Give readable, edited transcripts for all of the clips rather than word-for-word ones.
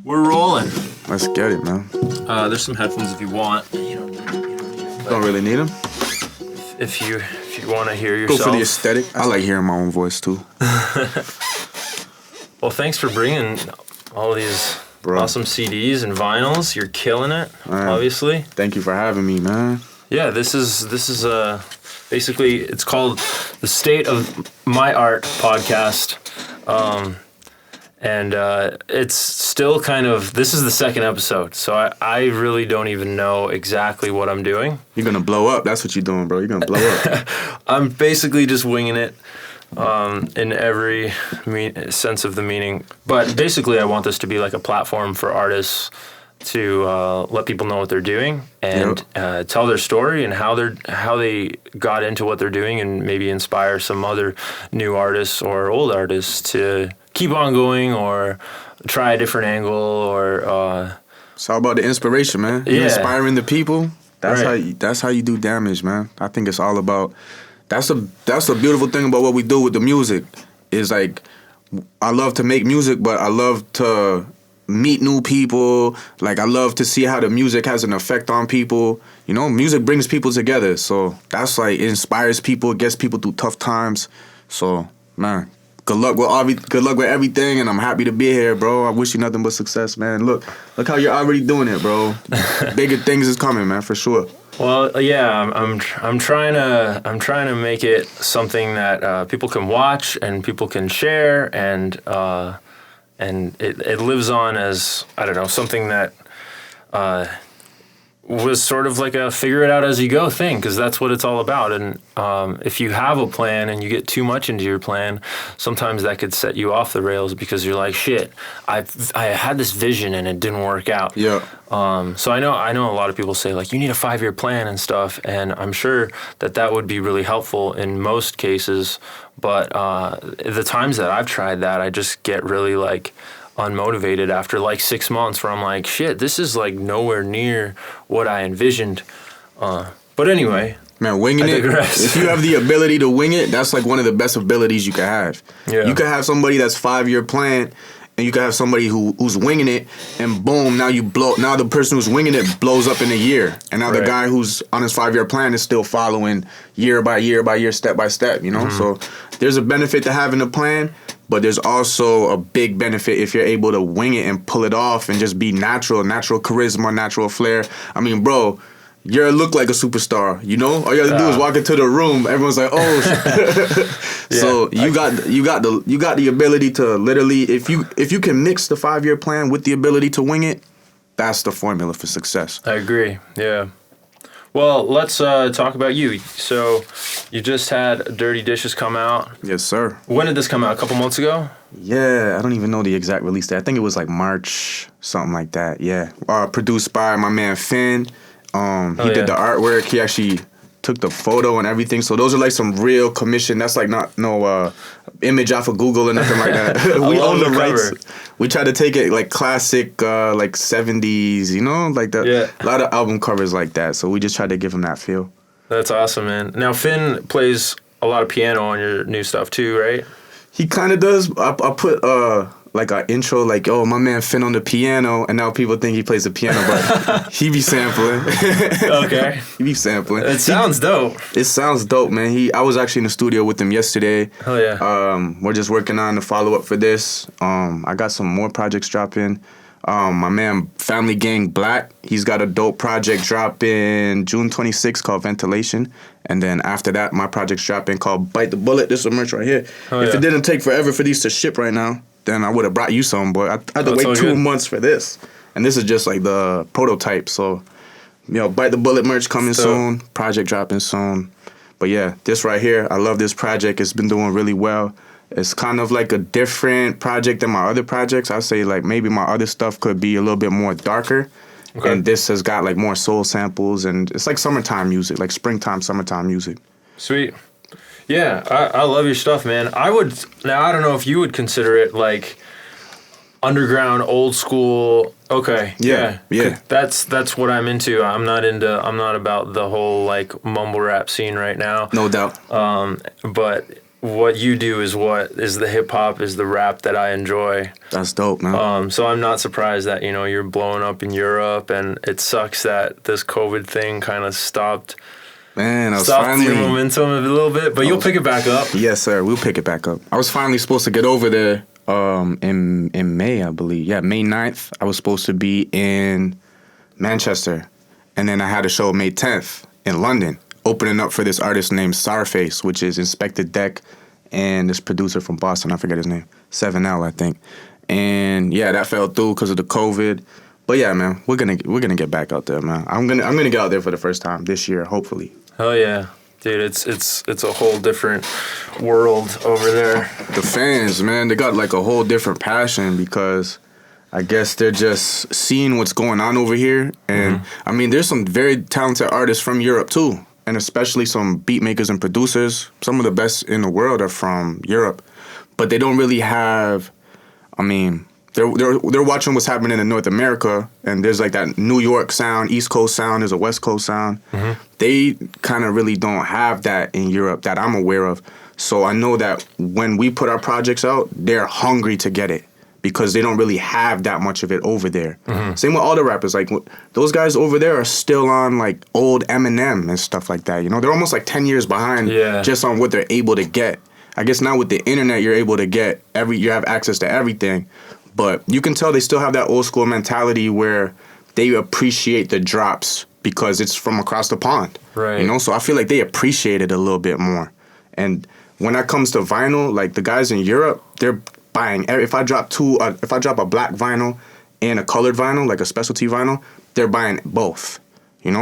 We're rolling. Let's get it, man. There's some headphones if you want. You don't really need them. If you want to hear yourself. Go for the aesthetic. I like hearing my own voice too. Well, thanks for bringing all these awesome CDs and vinyls. You're killing it, obviously. Thank you for having me, man. Yeah, this is basically, it's called the State of My Art podcast. And it's still kind of, this is the second episode, so I really don't even know exactly what I'm doing. You're going to blow up. That's what you're doing, bro. You're going to blow up. I'm basically just winging it in every sense of the meaning. But basically, I want this to be like a platform for artists to let people know what they're doing and tell their story and how they got into what they're doing, and maybe inspire some other new artists or old artists to keep on going or try a different angle or it's all about the inspiration, man. You're inspiring the people. That's how you do damage, man. I think it's all about that's a beautiful thing about what we do with the music. Is like I love to make music, but I love to meet new people. Like I love to see how the music has an effect on people. You know, music brings people together. So that's like it inspires people, it gets people through tough times. So man, good luck with everything, and I'm happy to be here, bro. I wish you nothing but success, man. Look how you're already doing it, bro. Bigger things is coming, man, for sure. Well, yeah, I'm trying to make it something that people can watch and people can share, and it lives on as, I don't know, something that was sort of like a figure it out as you go thing, because that's what it's all about. And if you have a plan and you get too much into your plan, sometimes that could set you off the rails because you're like, shit, I had this vision and it didn't work out. Yeah. So I know a lot of people say like you need a 5-year plan and stuff, and I'm sure that would be really helpful in most cases. But the times that I've tried that, I just get really like unmotivated after like 6 months, where I'm like, shit, this is like nowhere near what I envisioned. But anyway, man, winging it. If you have the ability to wing it, that's like one of the best abilities you can have. Yeah. You can have somebody that's 5-year plan, and you can have somebody who's winging it, and boom, now the person who's winging it blows up in a year, and now the guy who's on his 5-year plan is still following year by year by year, step by step. You know, so there's a benefit to having a plan. But there's also a big benefit if you're able to wing it and pull it off and just be natural charisma, natural flair. I mean, bro, you look like a superstar, you know? All you have to do is walk into the room. Everyone's like, oh, shit. So you got the ability to literally, if you can mix the 5-year plan with the ability to wing it, that's the formula for success. I agree, yeah. Well, let's talk about you. So, you just had Dirty Dishes come out. Yes, sir. When did this come out? A couple months ago? Yeah, I don't even know the exact release date. I think it was like March, something like that. Yeah. Produced by my man Finn. He did the artwork. He actually took the photo and everything. So those are like some real commission. That's like not no image off of Google or nothing like that. We own the rights. We try to take it like classic, like 70s, you know, like that. Yeah. A lot of album covers like that. So we just tried to give him that feel. That's awesome, man. Now Finn plays a lot of piano on your new stuff too, right? He kind of does. I put like an intro, like, oh, my man Finn on the piano, and now people think he plays the piano, but he be sampling. Okay. He be sampling. It sounds dope. It sounds dope, man. I was actually in the studio with him yesterday. Oh, yeah. We're just working on the follow-up for this. I got some more projects dropping. My man Family Gang Black, he's got a dope project dropping June 26th called Ventilation. And then after that, my project's dropping called Bite the Bullet. This is a merch right here. Oh, if it didn't take forever for these to ship right now, then I would have brought you some, but I had to wait 2 months for this. And this is just like the prototype. So, you know, Bite the Bullet merch coming soon, project dropping soon. But yeah, this right here, I love this project. It's been doing really well. It's kind of like a different project than my other projects. I say like maybe my other stuff could be a little bit more darker. Okay. And this has got like more soul samples, and it's like summertime music, like springtime, summertime music. Sweet. Yeah, I love your stuff, man. I don't know if you would consider it like underground, old school. Okay. Yeah. That's what I'm into. I'm not about the whole like mumble rap scene right now. No doubt. But what you do is what is the hip hop, is the rap that I enjoy. That's dope, man. So I'm not surprised that, you're blowing up in Europe, and it sucks that this COVID thing kind of stopped. Man, I was stopped finally the momentum a little bit, but you'll pick it back up. Yes, sir. We'll pick it back up. I was finally supposed to get over there in May, I believe. Yeah, May 9th. I was supposed to be in Manchester, and then I had a show May 10th in London, opening up for this artist named Starface, which is Inspector Deck, and this producer from Boston, I forget his name, 7L, I think. And yeah, that fell through because of the COVID. But yeah, man, we're gonna get back out there, man. I'm gonna get out there for the first time this year, hopefully. Oh yeah, dude, it's a whole different world over there. The fans, man, they got like a whole different passion because I guess they're just seeing what's going on over here. And I mean, there's some very talented artists from Europe too, and especially some beat makers and producers. Some of the best in the world are from Europe, but they don't really have. I mean, they're watching what's happening in North America, and there's like that New York sound, East Coast sound, there's a West Coast sound. They kind of really don't have that in Europe that I'm aware of. So I know that when we put our projects out, they're hungry to get it, because they don't really have that much of it over there. Same with all the rappers. Like, those guys over there are still on, like, old Eminem and stuff like that. They're almost, like, 10 years behind just on what they're able to get. I guess now with the internet, you're able to get you have access to everything. But you can tell they still have that old school mentality where they appreciate the drops because it's from across the pond. Right. So I feel like they appreciate it a little bit more. And when that comes to vinyl, like, the guys in Europe, they're buying. If I drop a black vinyl and a colored vinyl, like a specialty vinyl, they're buying both.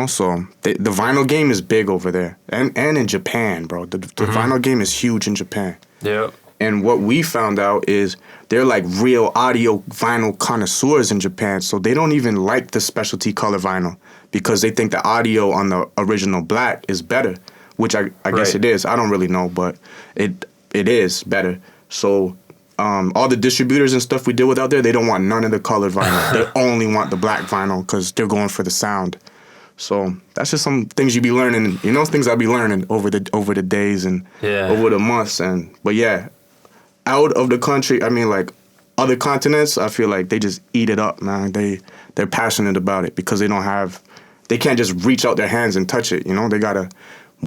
So the vinyl game is big over there, and in Japan, bro. The vinyl game is huge in Japan. Yeah. And what we found out is they're like real audio vinyl connoisseurs in Japan, so they don't even like the specialty color vinyl because they think the audio on the original black is better, which I guess it is. I don't really know, but it is better. So all the distributors and stuff we deal with out there, they don't want none of the colored vinyl. They only want the black vinyl because they're going for the sound. So that's just some things you be learning. Things I be learning over the days and over the months. But yeah, out of the country, I mean, like, other continents, I feel like they just eat it up, man. They're passionate about it because they can't just reach out their hands and touch it. They gotta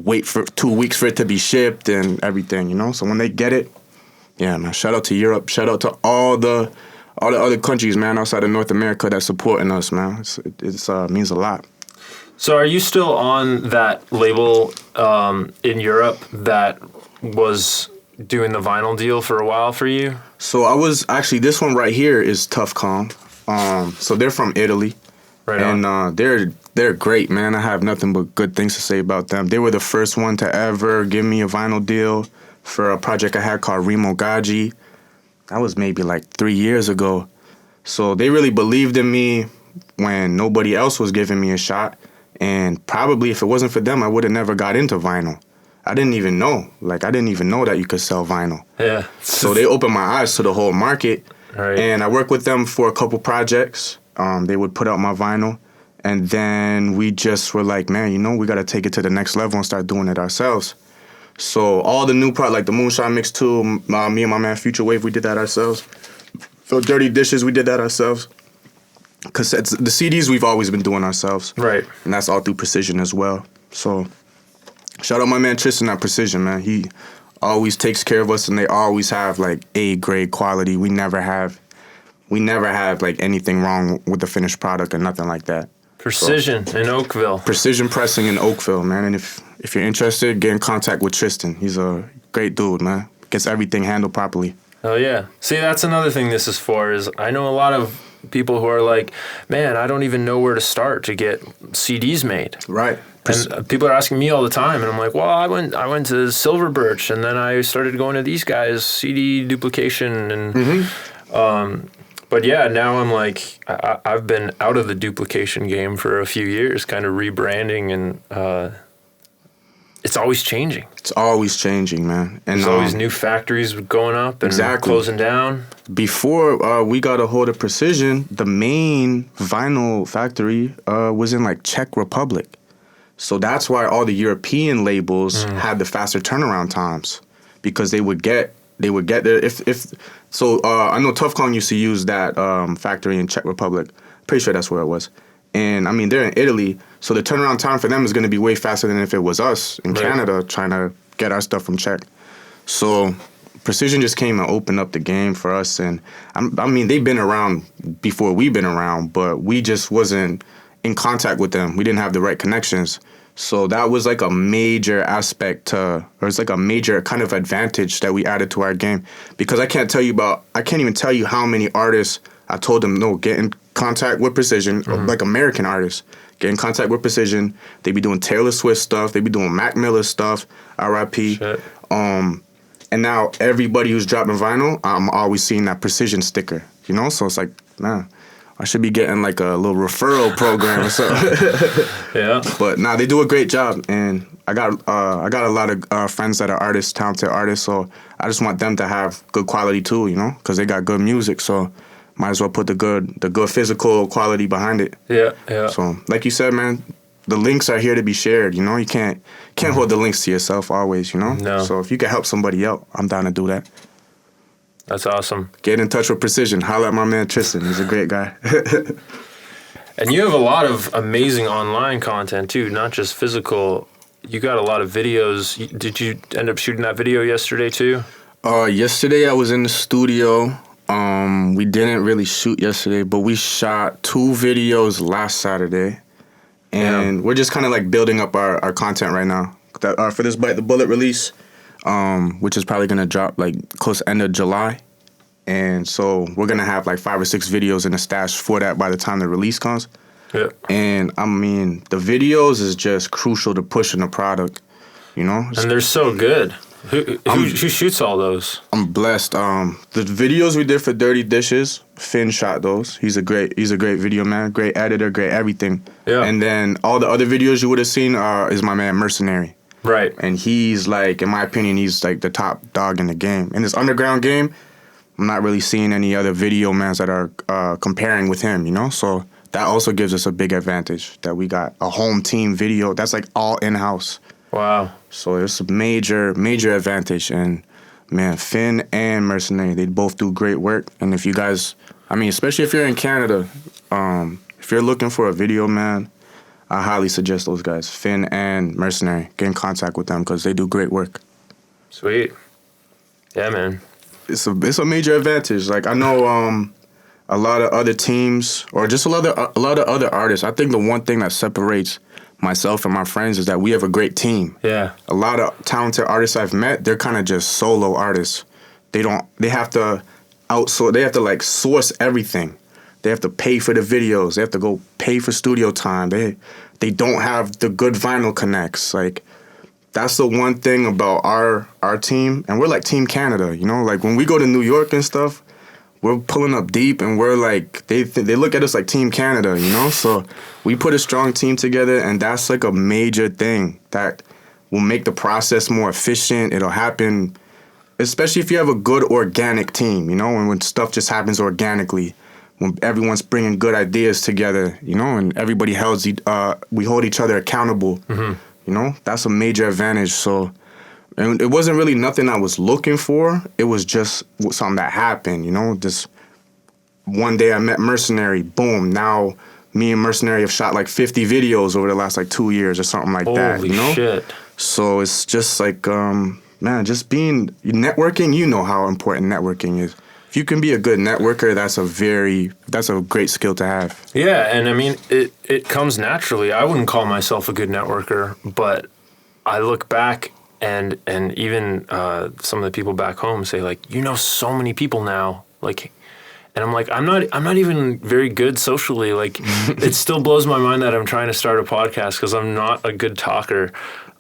wait for 2 weeks for it to be shipped and everything. So when they get it, yeah, man. Shout out to Europe. Shout out to all the other countries, man, outside of North America that's supporting us, man. It means a lot. So are you still on that label in Europe that was doing the vinyl deal for a while for you? So I was actually, this one right here is Tough Calm. So they're from Italy. Right on. And they're great, man. I have nothing but good things to say about them. They were the first one to ever give me a vinyl deal for a project I had called Remo Gaggi. That was maybe like 3 years ago. So they really believed in me when nobody else was giving me a shot. And probably if it wasn't for them, I would have never got into vinyl. I didn't even know. Like, I didn't even know that you could sell vinyl. Yeah. So they opened my eyes to the whole market. Right. And I worked with them for a couple projects. They would put out my vinyl. And then we just were like, man, we got to take it to the next level and start doing it ourselves. So all the new like the Moonshine Mix 2, me and my man Future Wave, we did that ourselves. So Dirty Dishes, we did that ourselves. Cassettes, the CDs we've always been doing ourselves. Right. And that's all through Precision as well. So shout out my man Tristan at Precision, man. He always takes care of us, and they always have like A-grade quality. We never have like anything wrong with the finished product or nothing like that. Precision in Oakville. Precision Pressing in Oakville, man. And if you're interested, get in contact with Tristan. He's a great dude, man. Gets everything handled properly. Oh yeah. See, that's another thing this is for. Is I know a lot of people who are like, man, I don't even know where to start to get CDs made. Right. And people are asking me all the time, and I'm like, well, I went to Silver Birch, and then I started going to these guys, CD duplication, and but yeah, now I'm like, I've been out of the duplication game for a few years, kind of rebranding, and it's always changing. It's always changing, man. And there's always new factories going up and closing down. Before we got a hold of Precision, the main vinyl factory was in like Czech Republic. So that's why all the European labels had the faster turnaround times, because they would get there if so. I know Tough Kong used to use that factory in Czech Republic. Pretty sure that's where it was. And I mean, they're in Italy, so the turnaround time for them is going to be way faster than if it was us in Canada trying to get our stuff from Czech. So Precision just came and opened up the game for us. And I mean, they've been around before we've been around, but we just wasn't in contact with them. We didn't have the right connections. So that was like a major aspect or it's like a major kind of advantage that we added to our game. Because I can't even tell you how many artists I told them, no, get in contact with Precision, like American artists. Get in contact with Precision. They be doing Taylor Swift stuff. They be doing Mac Miller stuff, R.I.P. And now everybody who's dropping vinyl, I'm always seeing that Precision sticker, you know? So it's like, man, I should be getting like a little referral program or something. Yeah. But nah, they do a great job. And I got a lot of friends that are artists, talented artists. So I just want them to have good quality too, you know? Because they got good music. So might as well put the good physical quality behind it. Yeah, yeah. So, like you said, man, the links are here to be shared. You know, you can't hold the links to yourself always. You know. No. So if you can help somebody out, I'm down to do that. That's awesome. Get in touch with Precision. Holla at my man Tristan. He's a great guy. And you have a lot of amazing online content too, not just physical. You got a lot of videos. Did you end up shooting that video yesterday too? Yesterday I was in the studio. We didn't really shoot yesterday, but we shot 2 videos last Saturday. And we're just kind of like building up our content right now. For this Bite the Bullet release, which is probably going to drop like close to end of July. And so we're going to have like 5 or 6 videos in the stash for that by the time the release comes. Yeah. And I mean, the videos is just crucial to pushing the product, you know? And they're so good. Who shoots all those? I'm blessed. The videos we did for Dirty Dishes, Finn shot those. He's a great video man, great editor, great everything. Yeah. And then all the other videos you would have seen is my man Mercenary. Right. And he's like, in my opinion, he's like the top dog in the game. In this underground game, I'm not really seeing any other video mans that are comparing with him, you know? So that also gives us a big advantage that we got a home team video that's like all in-house. Wow. So it's a major advantage. And, man, Finn and Mercenary, they both do great work. And if you guys, I mean, especially if you're in Canada, if you're looking for a video, man, I highly suggest those guys, Finn and Mercenary. Get in contact with them because they do great work. Sweet. Yeah, man. It's a major advantage. Like, I know a lot of other teams or just a lot of other artists. I think the one thing that separates myself and my friends is that we have a great team. Yeah. A lot of talented artists I've met, they're kind of just solo artists. They have to outsource, they have to like source everything. They have to pay for the videos. They have to go pay for studio time. They don't have the good vinyl connects. Like, that's the one thing about our team. And we're like Team Canada, you know? Like, when we go to New York and stuff, we're pulling up deep, and we're like, they look at us like Team Canada, you know? So we put a strong team together, and that's like a major thing that will make the process more efficient. It'll happen, especially if you have a good organic team, you know, and when stuff just happens organically, when everyone's bringing good ideas together, you know, and everybody we hold each other accountable, you know? That's a major advantage. So. And it wasn't really nothing I was looking for. It was just something that happened, you know? Just one day I met Mercenary, boom. Now me and Mercenary have shot like 50 videos over the last like 2 years or something like that, you know? Holy shit. So it's just like, man, just being networking, you know how important networking is. If you can be a good networker, that's a great skill to have. Yeah, and I mean, it comes naturally. I wouldn't call myself a good networker, but I look back and even some of the people back home say, like, you know so many people now, like, and I'm like, I'm not even very good socially. Like, it still blows my mind that I'm trying to start a podcast because I'm not a good talker.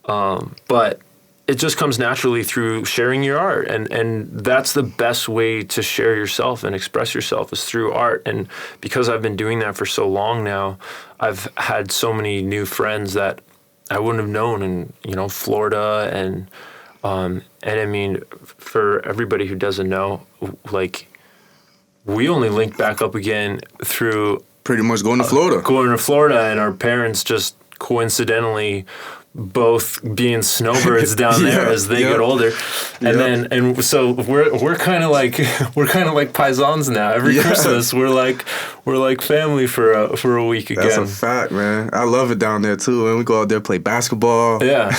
But it just comes naturally through sharing your art, and that's the best way to share yourself and express yourself is through art. And because I've been doing that for so long now, I've had so many new friends that I wouldn't have known in, you know, Florida, and I mean, for everybody who doesn't know, like, we only linked back up again through pretty much going to Florida. And our parents just coincidentally both being snowbirds down there as they get older, and so we're kind of like paisans now. Every Christmas we're like family for a week again. That's a fact, man. I love it down there too. And we go out there play basketball. Yeah,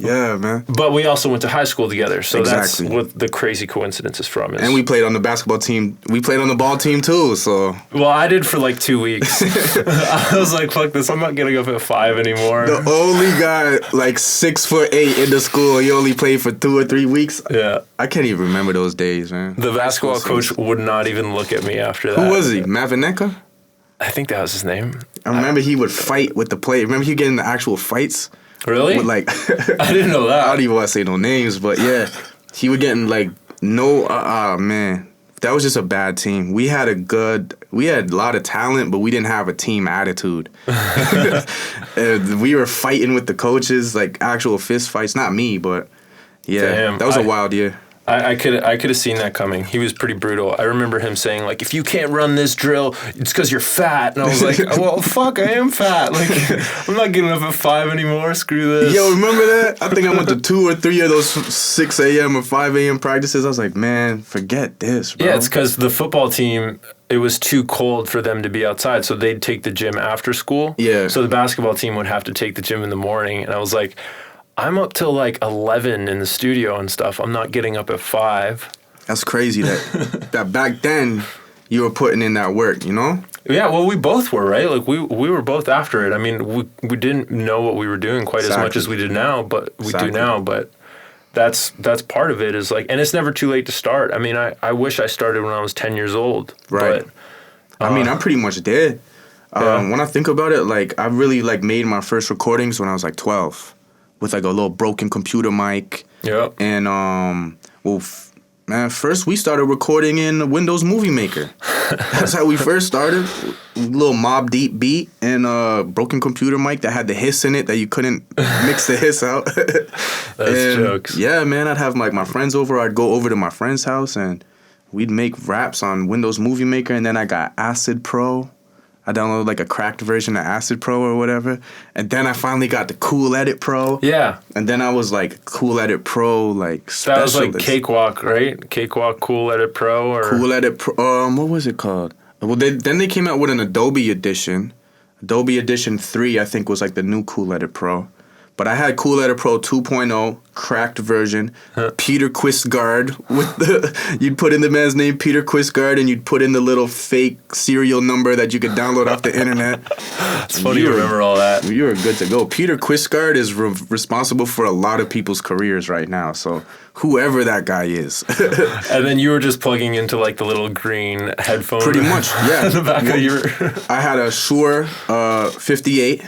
yeah, man. But we also went to high school together, so that's what the crazy coincidence is from. And we played on the basketball team. We played on the ball team too. So I did for like 2 weeks. I was like, fuck this. I'm not getting up at 5 anymore. The only guy like 6'8" in the school. He only played for 2 or 3 weeks. Yeah, I can't even remember those days, man. The basketball coach would not even look at me after that. Who was he? Mavineka? I think that was his name. I remember he would fight with the players. Remember he would get in the actual fights? Really? With like, I didn't know that. I don't even want to say no names, but yeah, he would get in like man. That was just a bad team. We had a lot of talent, but we didn't have a team attitude. We were fighting with the coaches, like actual fist fights. Not me, but yeah, damn, that was a wild year. I could have seen that coming. He was pretty brutal. I remember him saying, like, if you can't run this drill, it's because you're fat. And I was like, well, fuck, I am fat. Like, I'm not getting up at 5 anymore. Screw this. Yo, remember that? I think I went to 2 or 3 of those 6 a.m. or 5 a.m. practices. I was like, man, forget this, bro. Yeah, it's because the football team, it was too cold for them to be outside, so they'd take the gym after school. Yeah. So the basketball team would have to take the gym in the morning. And I was like, I'm up till like 11 in the studio and stuff. I'm not getting up at 5. That's crazy that back then you were putting in that work, you know? Yeah, well, we both were, right? Like we were both after it. I mean, we didn't know what we were doing quite as much as we did now, but we do now. But that's part of it is like, and it's never too late to start. I mean, I wish I started when I was 10 years old. Right. But, I mean, I'm pretty much dead. When I think about it, like I really like made my first recordings when I was like 12. With like a little broken computer mic. Yeah. And first we started recording in Windows Movie Maker. That's how we first started. A little Mob Deep beat and a broken computer mic that had the hiss in it that you couldn't mix the hiss out. That's jokes. Yeah, man, I'd have like my friends over. I'd go over to my friend's house and we'd make raps on Windows Movie Maker. And then I got Acid Pro. I downloaded like a cracked version of Acid Pro or whatever. And then I finally got the Cool Edit Pro. Yeah. And then I was like Cool Edit Pro, like specialist. That was like Cakewalk, right? Cakewalk Cool Edit Pro or Cool Edit Pro. What was it called? Well, then they came out with an Adobe edition. Adobe Edition 3, I think, was like the new Cool Edit Pro. But I had Cool Edit Pro 2.0, cracked version, Peter Quistgaard. You'd put in the man's name, Peter Quistgaard, and you'd put in the little fake serial number that you could download off the internet. It's funny you remember all that. You were good to go. Peter Quistgaard is responsible for a lot of people's careers right now, so whoever that guy is. And then you were just plugging into like the little green headphone. Pretty much, yeah. In the back of your... I had a Shure 58.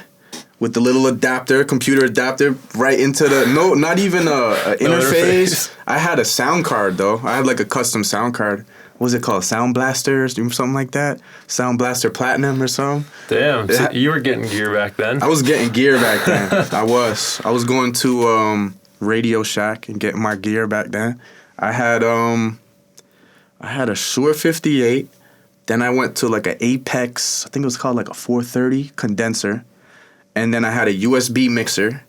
With the little adapter, computer adapter, right into the not even a interface. I had a sound card though. I had like a custom sound card. What was it called? Sound Blaster or something like that? Sound Blaster Platinum or something. Damn, so you were getting gear back then. I was getting gear back then. I was going to Radio Shack and getting my gear back then. I had a Shure 58. Then I went to like an Apex. I think it was called like a 430 condenser. And then I had a USB mixer,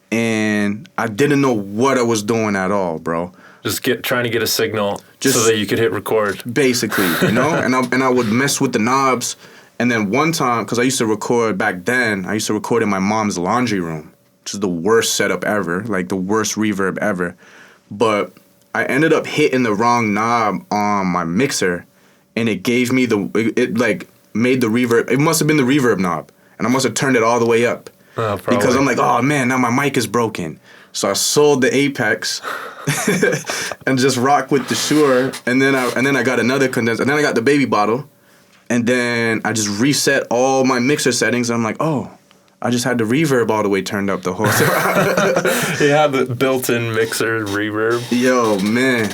and I didn't know what I was doing at all, bro. Just trying to get a signal so that you could hit record. Basically, you know? and I would mess with the knobs. And then one time, because I used to record back then, I used to record in my mom's laundry room, which is the worst setup ever, like the worst reverb ever. But I ended up hitting the wrong knob on my mixer, and it gave me it made the reverb. It must have been the reverb knob. And I must have turned it all the way up. Oh, because I'm like, oh man, now my mic is broken. So I sold the Apex and just rocked with the Shure. And then I got another condenser. And then I got the baby bottle. And then I just reset all my mixer settings. And I'm like, oh, I just had the reverb all the way turned up the whole time. You have the built-in mixer reverb. Yo, man,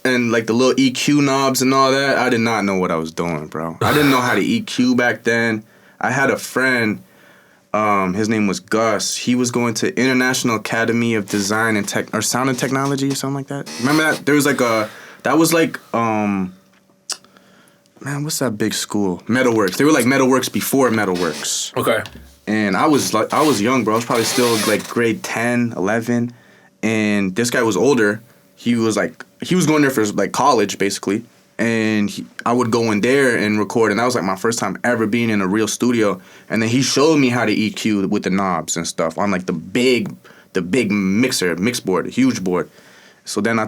and like the little EQ knobs and all that, I did not know what I was doing, bro. I didn't know how to EQ back then. I had a friend, his name was Gus. He was going to International Academy of Design and Sound and Technology or something like that. Remember that? There was like man, what's that big school? Metalworks. They were like Metalworks before Metalworks. Okay. And I was young, bro. I was probably still like grade 10, 11. And this guy was older. He was going there for like college, basically. And I would go in there and record. And that was like my first time ever being in a real studio. And then he showed me how to EQ with the knobs and stuff on like the big mix board, a huge board. So then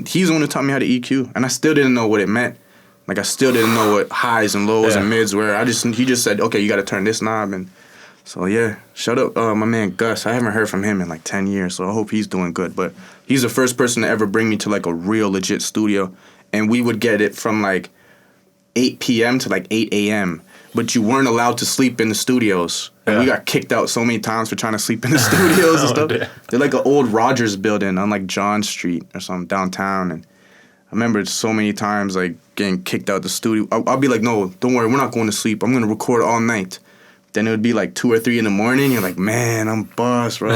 he's the one who taught me how to EQ. And I still didn't know what it meant. Like I still didn't know what highs and lows and mids were. He just said, okay, you got to turn this knob. And so yeah, shout out my man Gus. I haven't heard from him in like 10 years, so I hope he's doing good. But he's the first person to ever bring me to like a real legit studio. And we would get it from like 8 p.m. to like 8 a.m. But you weren't allowed to sleep in the studios. And we got kicked out so many times for trying to sleep in the studios and stuff. Dear. They're like an old Rogers building on like John Street or something downtown. And I remember so many times like getting kicked out the studio. I'll be like, no, don't worry, we're not going to sleep. I'm going to record all night. Then it would be like 2 or 3 in the morning. You're like, man, I'm boss, bro.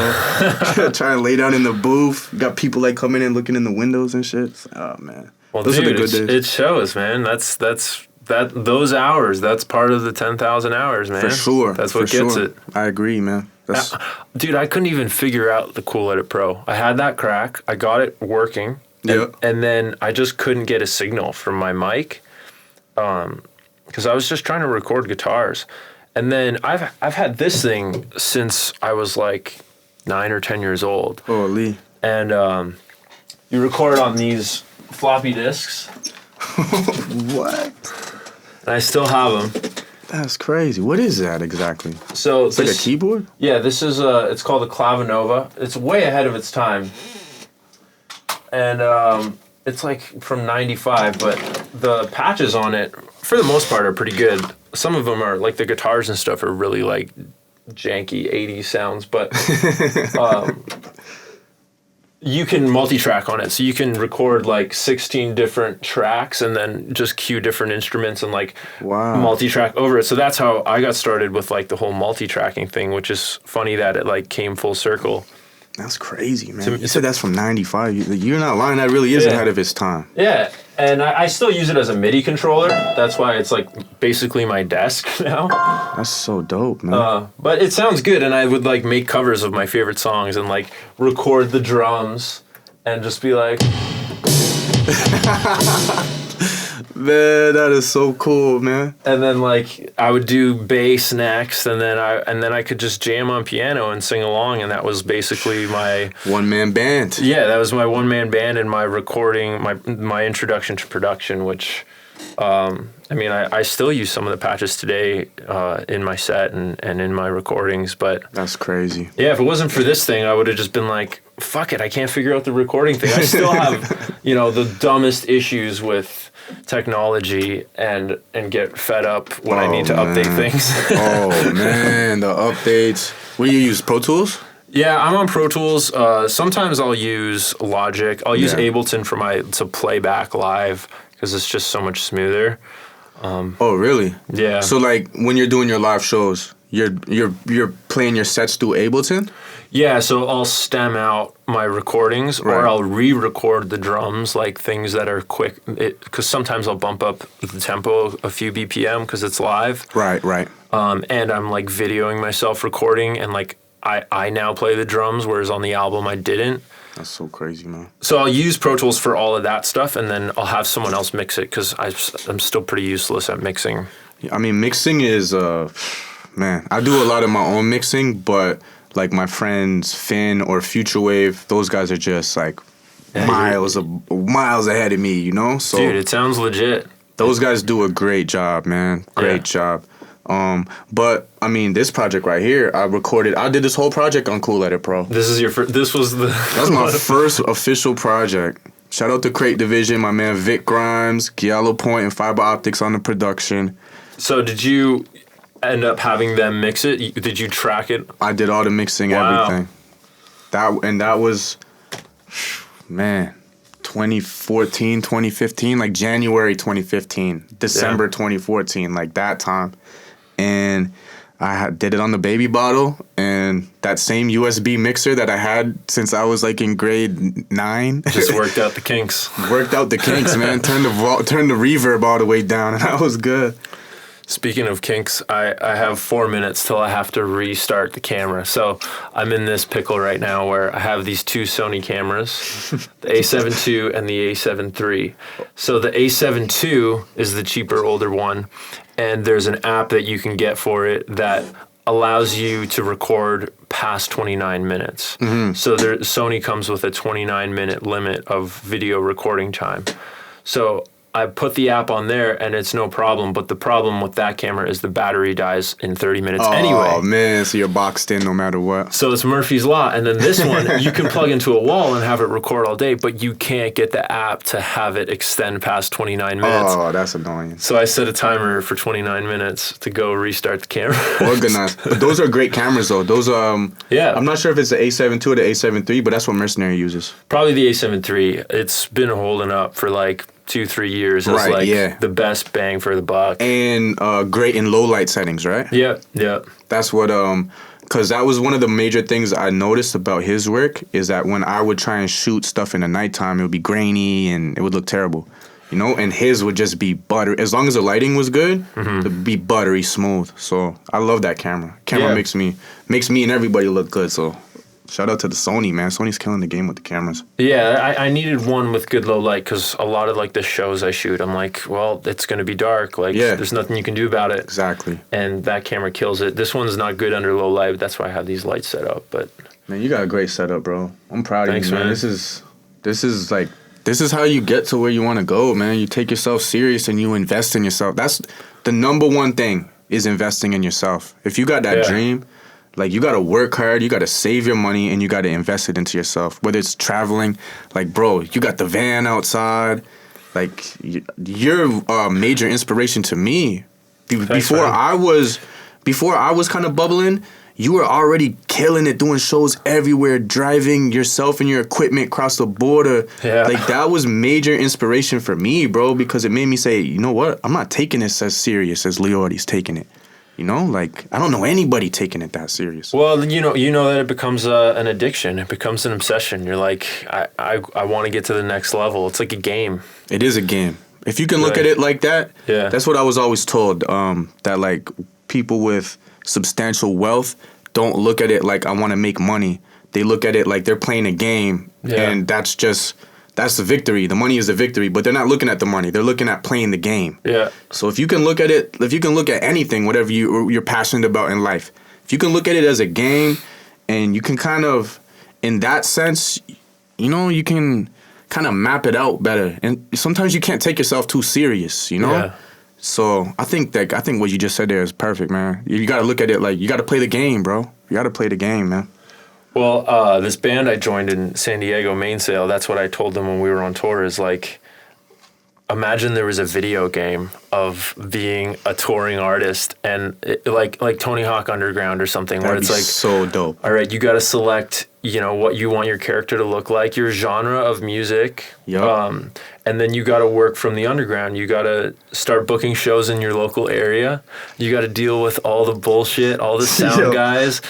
Trying to lay down in the booth. You got people like coming in, looking in the windows and shit. It's like, oh man, well, those are the good days. It shows, man. Those hours. That's part of the 10,000 hours, man. For sure. That's what gets it. I agree, man. Dude, I couldn't even figure out the Cool Edit Pro. I had that crack. I got it working. And then I just couldn't get a signal from my mic, because I was just trying to record guitars. And then I've had this thing since I was like 9 or 10 years old. Holy. And you record on these floppy disks. What? And I still have them. That's crazy. What is that exactly? So it's like a keyboard? Yeah, this is it's called a Theclavinova. It's way ahead of its time. And it's like from 95, but the patches on it, for the most part, are pretty good. Some of them are, like the guitars and stuff, are really like janky 80s sounds, but you can multi-track on it. So you can record like 16 different tracks and then just cue different instruments and like multi-track over it. So that's how I got started with like the whole multi-tracking thing, which is funny that it like came full circle. That's crazy, man. You said that's from 95. You're not lying. That really is ahead of its time. Yeah, and I still use it as a MIDI controller. That's why it's like basically my desk now. That's so dope, man. But it sounds good, and I would like make covers of my favorite songs and like record the drums and just be like... Man, that is so cool, man. And then like I would do bass next, and then I could just jam on piano and sing along, and that was basically my one-man band. Yeah, that was my one-man band and my recording, my introduction to production, which I mean, I still use some of the patches today in my set and in my recordings, but... That's crazy. Yeah, if it wasn't for this thing, I would have just been like, fuck it, I can't figure out the recording thing. I still have, the dumbest issues with technology and get fed up when I need to update things. Oh, man, the updates. What do you use, Pro Tools? Yeah, I'm on Pro Tools. Sometimes I'll use Logic. I'll use Ableton to play back live because it's just so much smoother. Oh, really? Yeah. So, like, when you're doing your live shows, you're playing your sets through Ableton? Yeah, so I'll stem out my recordings, or I'll re-record the drums, like things that are quick, because sometimes I'll bump up the tempo a few BPM because it's live. Right. And I'm, like, videoing myself recording, and, like, I now play the drums, whereas on the album I didn't. That's so crazy, man. So I'll use Pro Tools for all of that stuff, and then I'll have someone else mix it because I'm still pretty useless at mixing. I mean, mixing is, man, I do a lot of my own mixing, but like my friends Finn or Future Wave, those guys are just like miles ahead of me, So, dude, it sounds legit. Those guys do a great job, man. Great job. But I mean, this project right here, I did this whole project on Cool Edit Pro. This is That's my first official project. Shout out to Crate Division, my man Vic Grimes, Giallo Point, and Fiber Optics on the production. So did you end up having them mix it? Did you track it? I did all the mixing, everything. That was, man, 2014, 2015, like January 2015, December 2014, like that time. And I did it on the baby bottle, and that same USB mixer that I had since I was like in grade 9. Just worked out the kinks. Man. Turned the reverb all the way down, and that was good. Speaking of kinks, I have 4 minutes till I have to restart the camera. So I'm in this pickle right now where I have these two Sony cameras, the A7 II and the A7 III. So the A7 II is the cheaper, older one, and there's an app that you can get for it that allows you to record past 29 minutes. Mm-hmm. So Sony comes with a 29-minute limit of video recording time. So I put the app on there and it's no problem, but the problem with that camera is the battery dies in 30 minutes anyway. Oh man, so you're boxed in no matter what. So it's Murphy's Law. And then this one, you can plug into a wall and have it record all day, but you can't get the app to have it extend past 29 minutes. Oh, that's annoying. So I set a timer for 29 minutes to go restart the camera. Organized. But those are great cameras though. Those yeah. I'm not sure if it's the A7 II or the A7 III, but that's what Mercenary uses. Probably the A7 III. It's been holding up for like 2-3 years as the best bang for the buck. And great in low light settings, right? Yeah. That's what because that was one of the major things I noticed about his work is that when I would try and shoot stuff in the nighttime, it would be grainy and it would look terrible. You know, and his would just be buttery. As long as the lighting was good, it'd be buttery smooth. So I love that camera. Makes me and everybody look good. So shout out to the Sony, man. Sony's killing the game with the cameras. Yeah, I needed one with good low light because a lot of like the shows I shoot, I'm like, well, it's going to be dark. Like, there's nothing you can do about it. Exactly. And that camera kills it. This one's not good under low light. That's why I have these lights set up. But man, you got a great setup, bro. I'm proud of you, man. Man. This is how you get to where you want to go, man. You take yourself serious and you invest in yourself. That's the number one thing is investing in yourself. If you got that dream, like, you got to work hard, you got to save your money, and you got to invest it into yourself. Whether it's traveling, like, bro, you got the van outside. Like, you're a major inspiration to me. Before I was kind of bubbling, you were already killing it, doing shows everywhere, driving yourself and your equipment across the border. Yeah. Like, that was major inspiration for me, bro, because it made me say, you know what? I'm not taking this as serious as Leoti's taking it. You know, like, I don't know anybody taking it that serious. Well, you know that it becomes an addiction. It becomes an obsession. You're like, I want to get to the next level. It's like a game. It is a game. If you can look at it like that, that's what I was always told, that, like, people with substantial wealth don't look at it like, I want to make money. They look at it like they're playing a game, and that's the victory. The money is the victory, but they're not looking at the money. They're looking at playing the game. Yeah. So if you can look at it, if you can look at anything, whatever you're passionate about in life, if you can look at it as a game, and you can kind of, in that sense, you know, you can kind of map it out better. And sometimes you can't take yourself too serious, you know? Yeah. So I think what you just said there is perfect, man. You got to look at it like you got to play the game, bro. You got to play the game, man. Well, this band I joined in San Diego, Mainsail, that's what I told them when we were on tour is like, imagine there was a video game of being a touring artist and like Tony Hawk Underground or something. That'd where it's be like, so dope. All right, you got to select, you know, what you want your character to look like, your genre of music. Yep. And then you got to work from the underground. You got to start booking shows in your local area. You got to deal with all the bullshit, all the sound guys.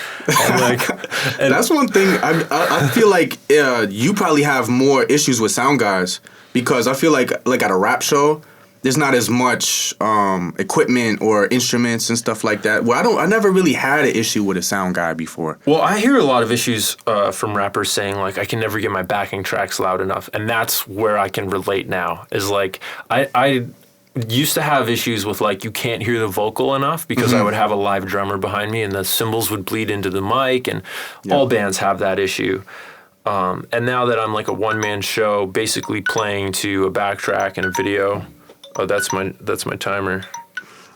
And that's one thing. I feel like you probably have more issues with sound guys because I feel like at a rap show, there's not as much equipment or instruments and stuff like that. Well, I never really had an issue with a sound guy before. Well, I hear a lot of issues from rappers saying, like, I can never get my backing tracks loud enough. And that's where I can relate now, is like, I used to have issues with, like, you can't hear the vocal enough because I would have a live drummer behind me and the cymbals would bleed into the mic, and all bands have that issue. And now that I'm like a one-man show, basically playing to a backtrack and a video. Oh, that's my timer.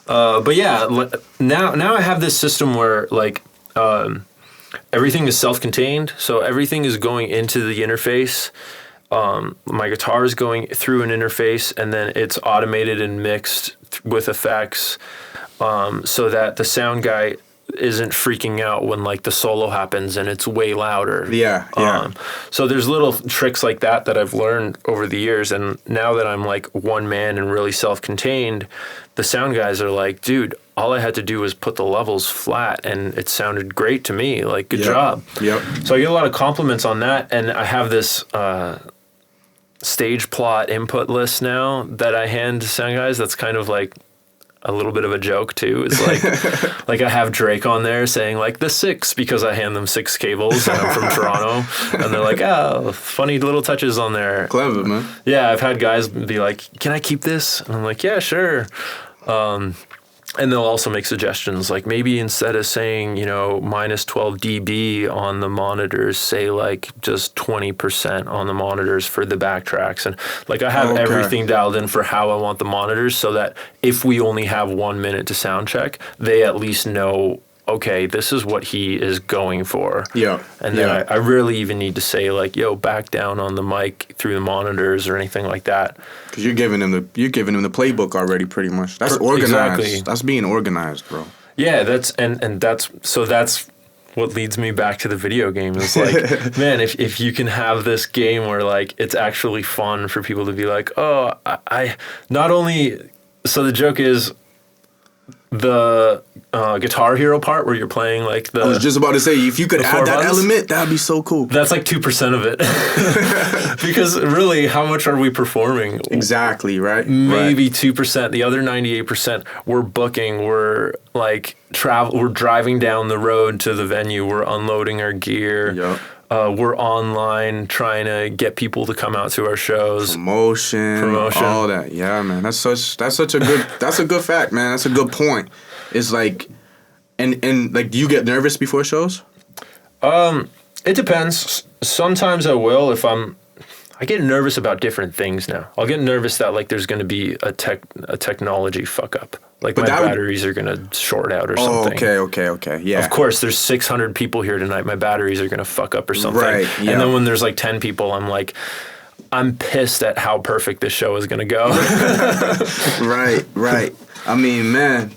But yeah, now I have this system where like everything is self-contained, so everything is going into the interface. My guitar is going through an interface, and then it's automated and mixed with effects, so that the sound guy isn't freaking out when like the solo happens and it's way louder. Yeah. So there's little tricks like that I've learned over the years, and now that I'm like one man and really self-contained, the sound guys are like, dude, all I had to do was put the levels flat and it sounded great to me. Like, good job. Yep. So I get a lot of compliments on that, and I have this stage plot input list now that I hand to sound guys that's kind of like a little bit of a joke too. It's like like I have Drake on there saying like the 6 because I hand them 6 cables and I'm from Toronto, and they're like, oh, funny little touches on there. Clever, man. Yeah, I've had guys be like, can I keep this? And I'm like, yeah, sure. And they'll also make suggestions like maybe instead of saying, minus 12 dB on the monitors, say like just 20% on the monitors for the backtracks. And like I have everything dialed in for how I want the monitors so that if we only have 1 minute to sound check, they at least know, okay, this is what he is going for. Yeah. And then I rarely even need to say like, yo, back down on the mic through the monitors or anything like that. Because you're giving him the playbook already, pretty much. That's organized. Exactly. That's being organized, bro. Yeah, that's what leads me back to the video game. It's like, man, if you can have this game where like it's actually fun for people to be like, oh, I not only. So the joke is the Guitar Hero part where you're playing like the. I was just about to say, if you could add that element, that'd be so cool. That's like 2% of it, because really, how much are we performing? Exactly, right. Maybe 2%. The other 98%, we're booking. We're like We're driving down the road to the venue. We're unloading our gear. Yep. We're online trying to get people to come out to our shows. Promotion, all that. Yeah, man. That's such a good fact, man. That's a good point. It's like, and like, do you get nervous before shows? It depends. Sometimes I will I get nervous about different things now. I'll get nervous that like there's going to be a technology fuck up. Like my batteries are going to short out or something. Okay. Yeah. Of course, there's 600 people here tonight. My batteries are going to fuck up or something. Right. Yeah. And then when there's like 10 people, I'm like, I'm pissed at how perfect this show is going to go. Right. I mean, man.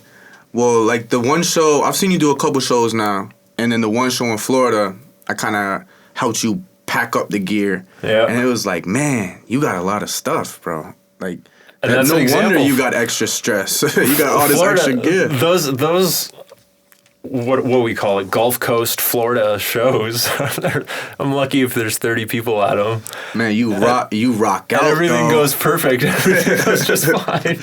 Well, like the one show, I've seen you do a couple shows now. And then the one show in Florida, I kind of helped you pack up the gear. Yeah. And it was like, man, you got a lot of stuff, bro. Like, and that's no wonder you got extra stress. You got all this Florida, extra gear. Those what we call it, Gulf Coast Florida shows. I'm lucky if there's 30 people at them. Man, you rock out. And everything goes perfect. Everything goes just fine.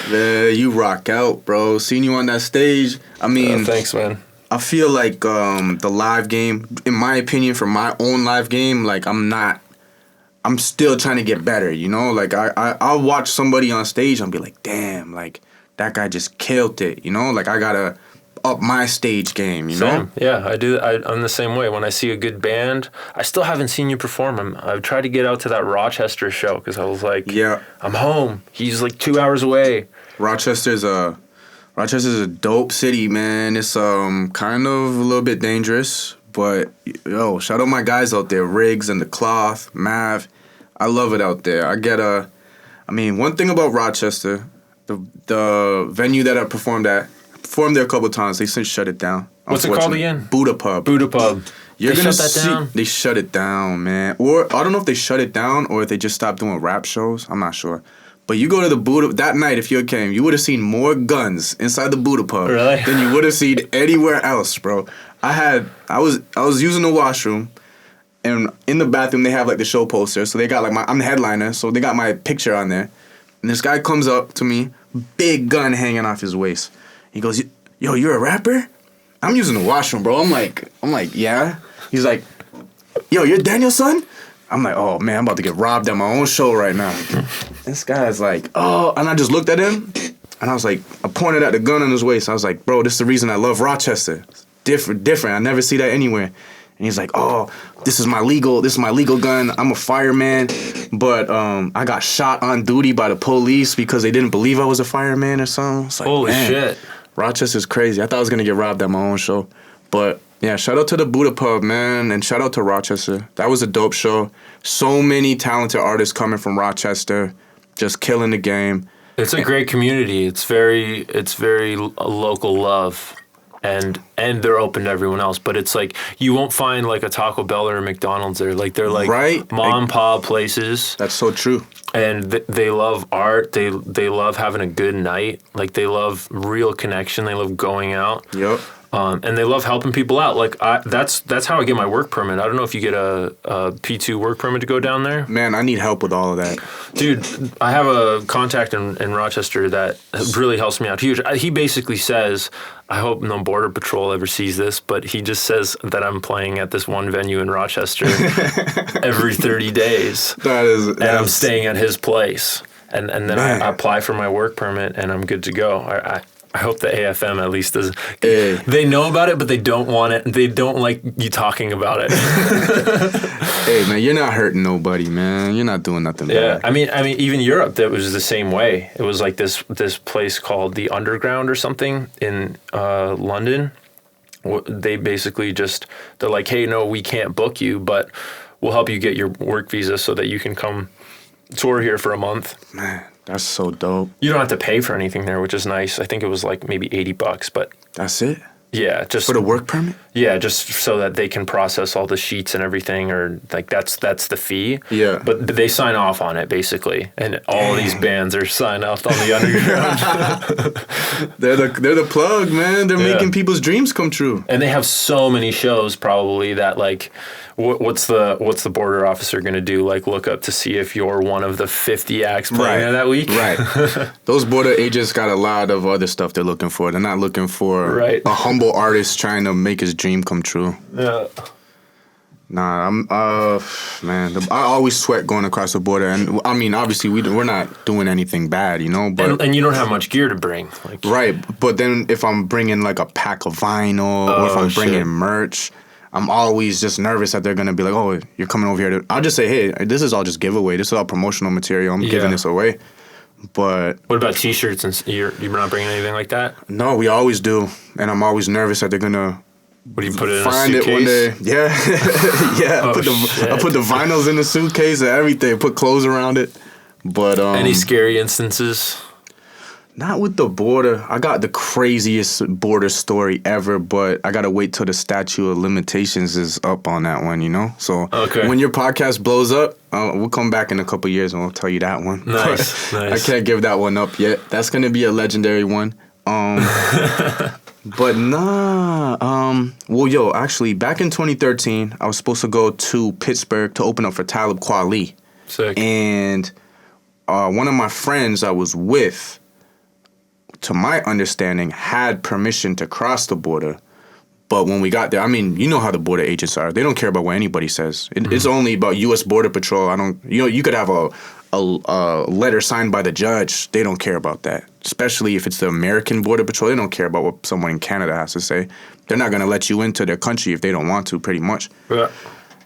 Yeah, you rock out, bro. Seeing you on that stage, I mean, thanks, man. I feel like the live game, in my opinion, for my own live game, like I'm still trying to get better, Like I'll watch somebody on stage and be like, damn, like that guy just killed it, Like I gotta up my stage game, Same. Yeah, I do. I'm the same way. When I see a good band, I still haven't seen you perform. I've tried to get out to that Rochester show because I was like, I'm home. He's like 2 hours away. Rochester's a dope city, man. It's kind of a little bit dangerous, but yo, shout out my guys out there, Riggs and the Cloth, Mav. I love it out there. One thing about Rochester, the venue that I performed there a couple of times. They since shut it down. What's it called again? Buddha Pub. You're gonna shut that down? They shut it down, man. Or I don't know if they shut it down or if they just stopped doing rap shows. I'm not sure. But you go to the Buddha that night, if you came, you would have seen more guns inside the Buddha Pub than you would have seen anywhere else, bro. I was using the washroom, and in the bathroom they have like the show poster. So they got like I'm the headliner, so they got my picture on there. And this guy comes up to me, big gun hanging off his waist. He goes, "Yo, you're a rapper?" I'm using the washroom, bro. I'm like, yeah. He's like, "Yo, you're Daniel's son?" I'm like, "Oh man, I'm about to get robbed at my own show right now." This guy's like, "Oh," and I just looked at him, and I was like, I pointed at the gun on his waist. I was like, "Bro, this is the reason I love Rochester. It's different. I never see that anywhere." And he's like, "Oh, this is my legal gun. I'm a fireman, but I got shot on duty by the police because they didn't believe I was a fireman or something." It's like, holy shit. Rochester's crazy. I thought I was gonna get robbed at my own show. But yeah, shout out to the Buddha Pub, man, and shout out to Rochester. That was a dope show. So many talented artists coming from Rochester, just killing the game. It's a great community. It's very local love. And they're open to everyone else, but it's like you won't find like a Taco Bell or a McDonald's there. Like they're like mom and pop places. That's so true. And they love art. They love having a good night. Like they love real connection. They love going out. Yep. And they love helping people out. Like that's how I get my work permit. I don't know if you get a P2 work permit to go down there. Man, I need help with all of that. Dude, I have a contact in Rochester that really helps me out. He basically says, I hope no Border Patrol ever sees this, but he just says that I'm playing at this one venue in Rochester every 30 days. And I'm staying at his place. And then I apply for my work permit, and I'm good to go. I hope the AFM at least does. They know about it, but they don't want it. They don't like you talking about it. Hey, man, you're not hurting nobody, man. You're not doing nothing bad. I mean, even Europe, that was the same way. It was like this place called the Underground or something in London. They basically they're like, hey, no, we can't book you, but we'll help you get your work visa so that you can come tour here for a month. Man, that's so dope. You don't have to pay for anything there, which is nice. I think it was like maybe $80, but that's it. Yeah, just for the work permit. Yeah, just so that they can process all the sheets and everything, or like that's the fee. Yeah, but they sign off on it basically, and all these bands are signed off on the Underground. they're the plug, man. They're making people's dreams come true. And they have so many shows probably that like. What's the border officer going to do? Like look up to see if you're one of the 50 acts playing there that week? Right. Those border agents got a lot of other stuff they're looking for. They're not looking for a humble artist trying to make his dream come true. Yeah. Nah, man, I always sweat going across the border, and I mean, obviously we're not doing anything bad, you know. But and you don't have much gear to bring, like. Right. But then if I'm bringing like a pack of vinyl, or if I'm bringing merch. I'm always just nervous that they're going to be like, oh, you're coming over here. I'll just say, hey, this is all just giveaway. This is all promotional material. I'm giving this away. But what about T-shirts? And you're not bringing anything like that? No, we always do. And I'm always nervous that they're going to put it find in a suitcase? It one day. Yeah. Yeah. I put the vinyls in the suitcase and everything. Put clothes around it. But any scary instances? Not with the border. I got the craziest border story ever, but I got to wait till the statute of limitations is up on that one, you know? So when your podcast blows up, we'll come back in a couple years and we'll tell you that one. Nice. I can't give that one up yet. That's going to be a legendary one. But well, actually, back in 2013, I was supposed to go to Pittsburgh to open up for Talib Kweli. Sick. And one of my friends I was with, to my understanding, had permission to cross the border. But when we got there, I mean, you know how the border agents are. They don't care about what anybody says. It's only about U.S. Border Patrol. You could have a letter signed by the judge. They don't care about that. Especially if it's the American Border Patrol. They don't care about what someone in Canada has to say. They're not going to let you into their country if they don't want to, pretty much. Yeah.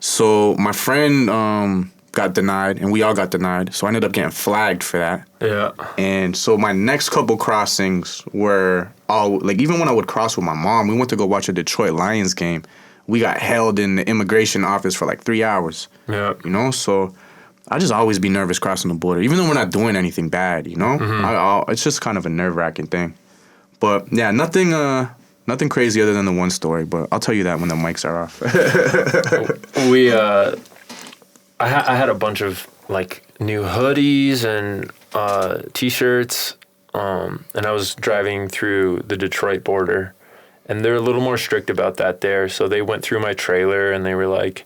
So my friend got denied, and we all got denied. So I ended up getting flagged for that. Yeah. And so my next couple crossings were all, like, even when I would cross with my mom, we went to go watch a Detroit Lions game. We got held in the immigration office for like 3 hours. Yeah. You know, so I just always be nervous crossing the border, even though we're not doing anything bad, you know? It's just kind of a nerve-wracking thing. But yeah, nothing crazy other than the one story, but I'll tell you that when the mics are off. I had a bunch of like new hoodies and T-shirts, and I was driving through the Detroit border, and they're a little more strict about that there. So they went through my trailer and they were like,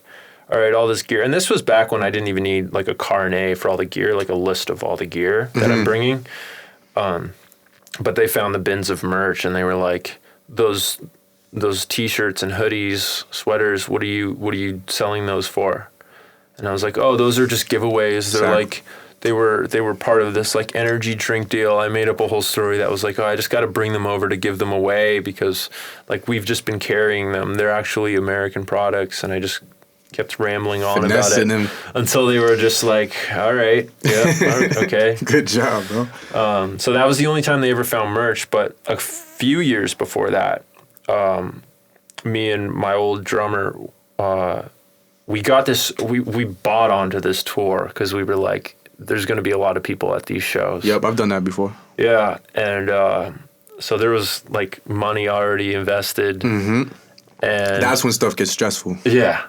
all right, all this gear. And this was back when I didn't even need like a carnet for all the gear, like a list of all the gear that I'm bringing. But they found the bins of merch and they were like, those T-shirts and hoodies, sweaters, what are you selling those for? And I was like, oh, those are just giveaways. They're like, they were part of this like energy drink deal. I made up a whole story that was like, oh, I just got to bring them over to give them away because like we've just been carrying them. They're actually American products. And I just kept rambling on about it until they were just like, all right, yeah, okay. Good job, bro. So that was the only time they ever found merch. But a few years before that, me and my old drummer, we bought onto this tour because we were like, there's going to be a lot of people at these shows. Yep, I've done that before. Yeah, and so there was like money already invested. Mm-hmm. And that's when stuff gets stressful. Yeah.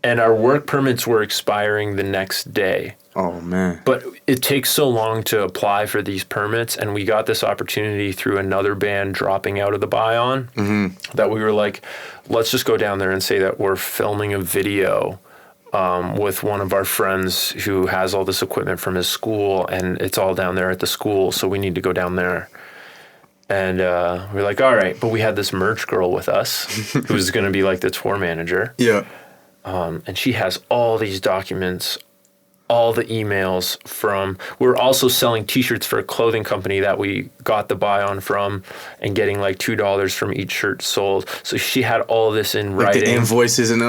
and our work permits were expiring the next day. Oh, man. But it takes so long to apply for these permits, and we got this opportunity through another band dropping out of the Bion that we were like, let's just go down there and say that we're filming a video with one of our friends who has all this equipment from his school, and it's all down there at the school, so we need to go down there. And we're like, all right, but we had this merch girl with us who's going to be like the tour manager. Yeah. And she has all these documents, all the emails from, we're also selling t-shirts for a clothing company that we got the buy-on from and getting like $2 from each shirt sold. So she had all this in like writing. The invoices and she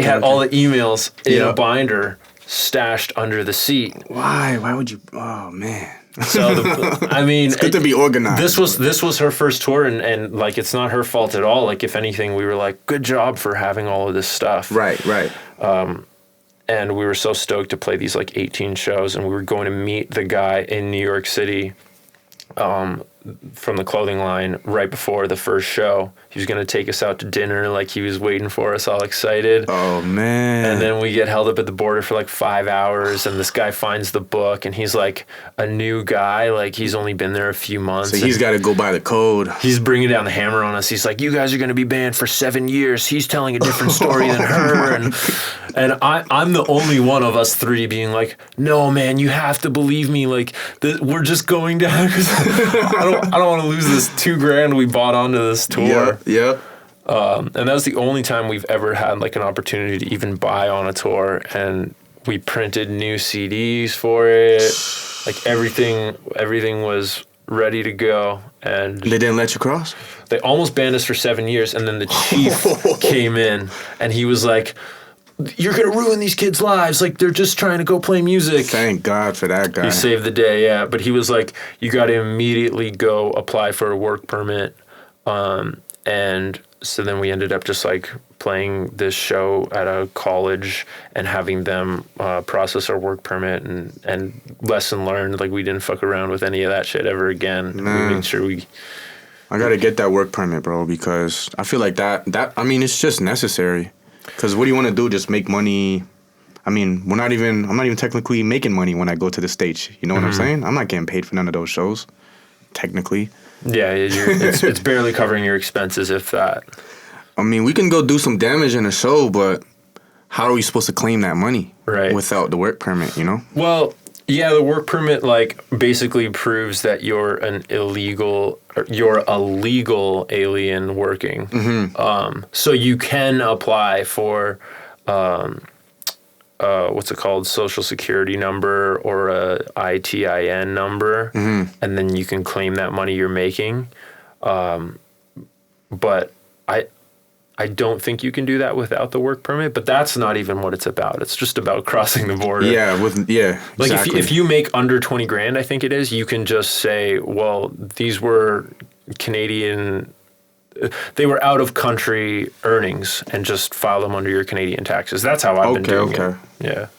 had all the emails in a binder stashed under the seat. Why would you? Oh, man. So it's good to be organized. This was her first tour, and like it's not her fault at all. Like if anything, we were like, good job for having all of this stuff. Right. And we were so stoked to play these like 18 shows, and we were going to meet the guy in New York City from the clothing line right before the first show. He was going to take us out to dinner, like he was waiting for us, all excited. Oh, man. And then we get held up at the border for like 5 hours, and this guy finds the book, and he's like a new guy, like he's only been there a few months. So he's got to go by the code. He's bringing down the hammer on us. He's like, you guys are going to be banned for 7 years. He's telling a different story than her. And I'm the only one of us three being like, no, man, you have to believe me. Like, we're just going down because I don't want to lose this $2,000 we bought onto this tour. Yeah. And that was the only time we've ever had like an opportunity to even buy on a tour. And we printed new CDs for it. Like everything was ready to go. And they didn't let you cross? They almost banned us for 7 years. And then the chief came in and he was like, you're going to ruin these kids' lives. Like, they're just trying to go play music. Thank God for that guy. He saved the day, yeah. But he was like, you got to immediately go apply for a work permit. And so then we ended up just, like, playing this show at a college and having them process our work permit. And lesson learned, like, we didn't fuck around with any of that shit ever again. Man. We made sure I got to get that work permit, bro, because I feel like that it's just necessary. Because what do you want to do? Just make money? I mean, I'm not even technically making money when I go to the stage. You know what I'm saying? I'm not getting paid for none of those shows, technically. Yeah, it's barely covering your expenses, if that. I mean, we can go do some damage in a show, but how are we supposed to claim that money without the work permit, you know? Well, yeah, the work permit, like, basically proves that you're a legal alien working. So you can apply for, what's it called, Social Security number or a ITIN number, and then you can claim that money you're making. But I don't think you can do that without the work permit, but that's not even what it's about. It's just about crossing the border. Yeah, like exactly. if you make under $20,000, I think it is, you can just say, well, these were Canadian, they were out of country earnings, and just file them under your Canadian taxes. That's how I've been doing it. Yeah.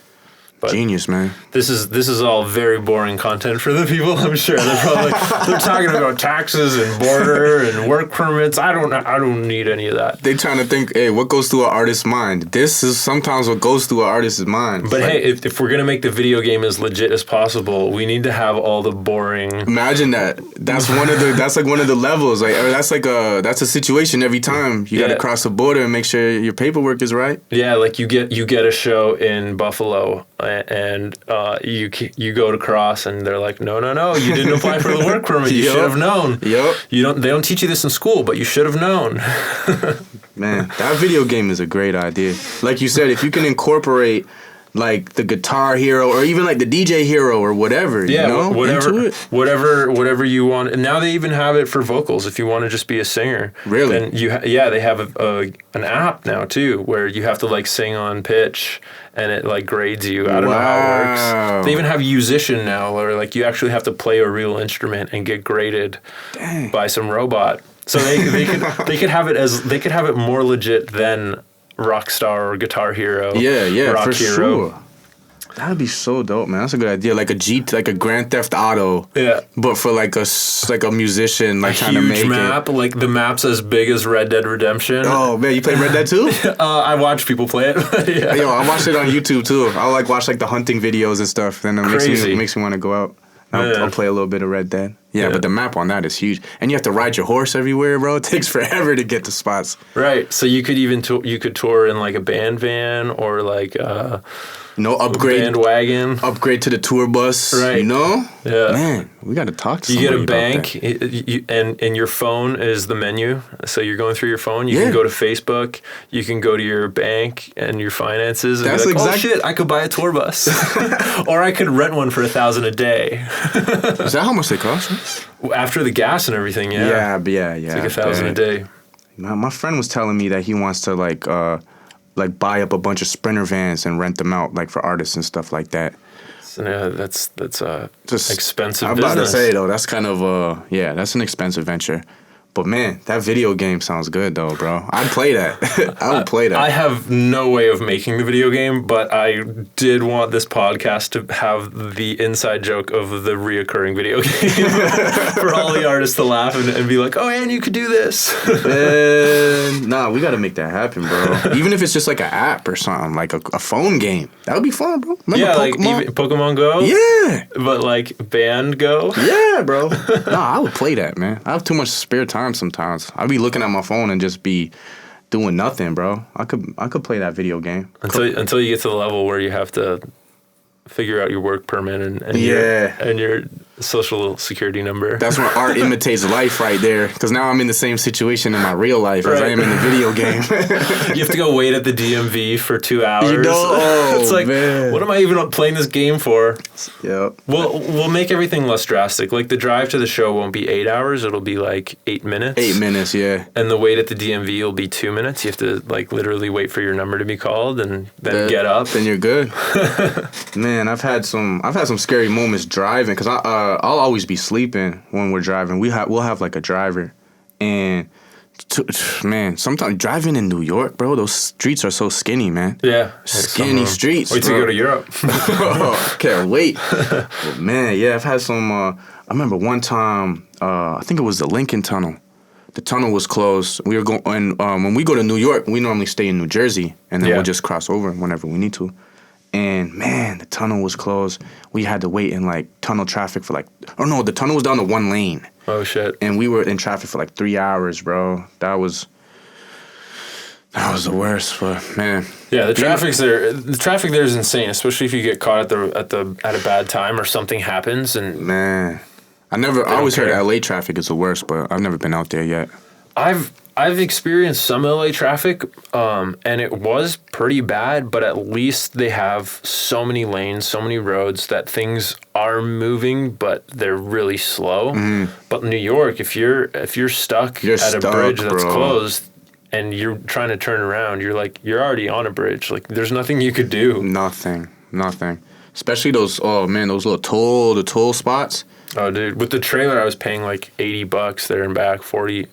But genius, man. This is all very boring content for the people, I'm sure. They're probably they're talking about taxes and border and work permits. I don't need any of that. They trying to think, hey, what goes through an artist's mind? This is sometimes what goes through an artist's mind. But hey, if we're gonna make the video game as legit as possible, we need to have all the boring. Imagine that. That's like one of the levels. Like that's a situation every time. You got to cross the border and make sure your paperwork is right. Yeah, like you get a show in Buffalo. And you go to cross, and they're like, no, you didn't apply for the work permit. You should have known. They don't teach you this in school, but you should have known. Man, that video game is a great idea. Like you said, if you can incorporate like the Guitar Hero or even like the DJ Hero or whatever, whatever you want. And now they even have it for vocals if you want to just be a singer. Really? And they have an app now too where you have to like sing on pitch and it like grades you. I don't know how it works. They even have Musician now where like you actually have to play a real instrument and get graded by some robot. So they could have it more legit than Rockstar or Guitar Hero. Yeah, Rock for Hero. sure. That'd be so dope, man. That's a good idea. Like a Grand Theft Auto. Yeah. But for like a musician, like trying to make huge map, like the map's as big as Red Dead Redemption. Oh man, you play Red Dead too? I watch people play it. Yeah. Yo, I watched it on YouTube too. I like watch like the hunting videos and stuff. Then it makes me want to go out. I'll play a little bit of Red Dead. Yeah, but the map on that is huge, and you have to ride your horse everywhere, bro. It takes forever to get to spots. Right. So you could even tour in like a band van or like upgrade bandwagon, upgrade to the tour bus. Right. Yeah. Man, we got to talk to you somebody. You get a bank, and your phone is the menu. So you're going through your phone. You can go to Facebook. You can go to your bank and your finances. And That's be like, exactly. Oh shit! I could buy a tour bus, or I could rent one for $1,000 a day. Is that how much they cost? After the gas and everything, yeah. Yeah. It's like $1,000 a day. My friend was telling me that he wants to like buy up a bunch of Sprinter vans and rent them out like for artists and stuff like that. So yeah, that's just expensive. I'm about to say though, that's kind of that's an expensive venture. But man, that video game sounds good though, bro. I'd play that. I would play that. I have no way of making the video game, but I did want this podcast to have the inside joke of the reoccurring video game for all the artists to laugh and be like, "Oh, and you could do this." Nah, we got to make that happen, bro. Even if it's just like an app or something, like a phone game, that would be fun, bro. Remember Pokemon? Like even Pokemon Go. Yeah, but like Band Go. Yeah, bro. Nah, I would play that, man. I have too much spare time sometimes. I'd be looking at my phone and just be doing nothing, bro. I could play that video game until you get to the level where you have to figure out your work permit and your social security number. That's when art imitates life right there, because now I'm in the same situation in my real life as I am in the video game. You have to go wait at the DMV for 2 hours. It's like, man. What am I even playing this game for? Yep. We'll make everything less drastic. Like the drive to the show won't be 8 hours. It'll be like 8 minutes. 8 minutes, yeah. And the wait at the DMV will be 2 minutes. You have to like literally wait for your number to be called and then get up. Then you're good. Man, I've had some scary moments driving, because I'll always be sleeping when we're driving. We'll have like a driver, and man, sometimes driving in New York, bro, those streets are so skinny, man. Yeah, skinny streets. Wait till you go to Europe. Can't wait. But man, yeah, I've had some. I remember one time, I think it was the Lincoln Tunnel. The tunnel was closed. We were going, and when we go to New York, we normally stay in New Jersey, and then we'll just cross over whenever we need to. And man, the tunnel was closed. We had to wait in like tunnel traffic for the tunnel was down to one lane. Oh shit. And we were in traffic for like 3 hours, bro. That was the worst, but man. Yeah, the traffic there is insane, especially if you get caught at a bad time or something happens and man. I always heard LA traffic is the worst, but I've never been out there yet. I've experienced some LA traffic, and it was pretty bad, but at least they have so many lanes, so many roads that things are moving, but they're really slow. Mm. But New York, if you're stuck at a bridge that's closed and you're trying to turn around, you're already on a bridge. Like there's nothing you could do. Nothing. Especially those little toll spots. Oh, dude! With the trailer, I was paying like $80 there and back, 40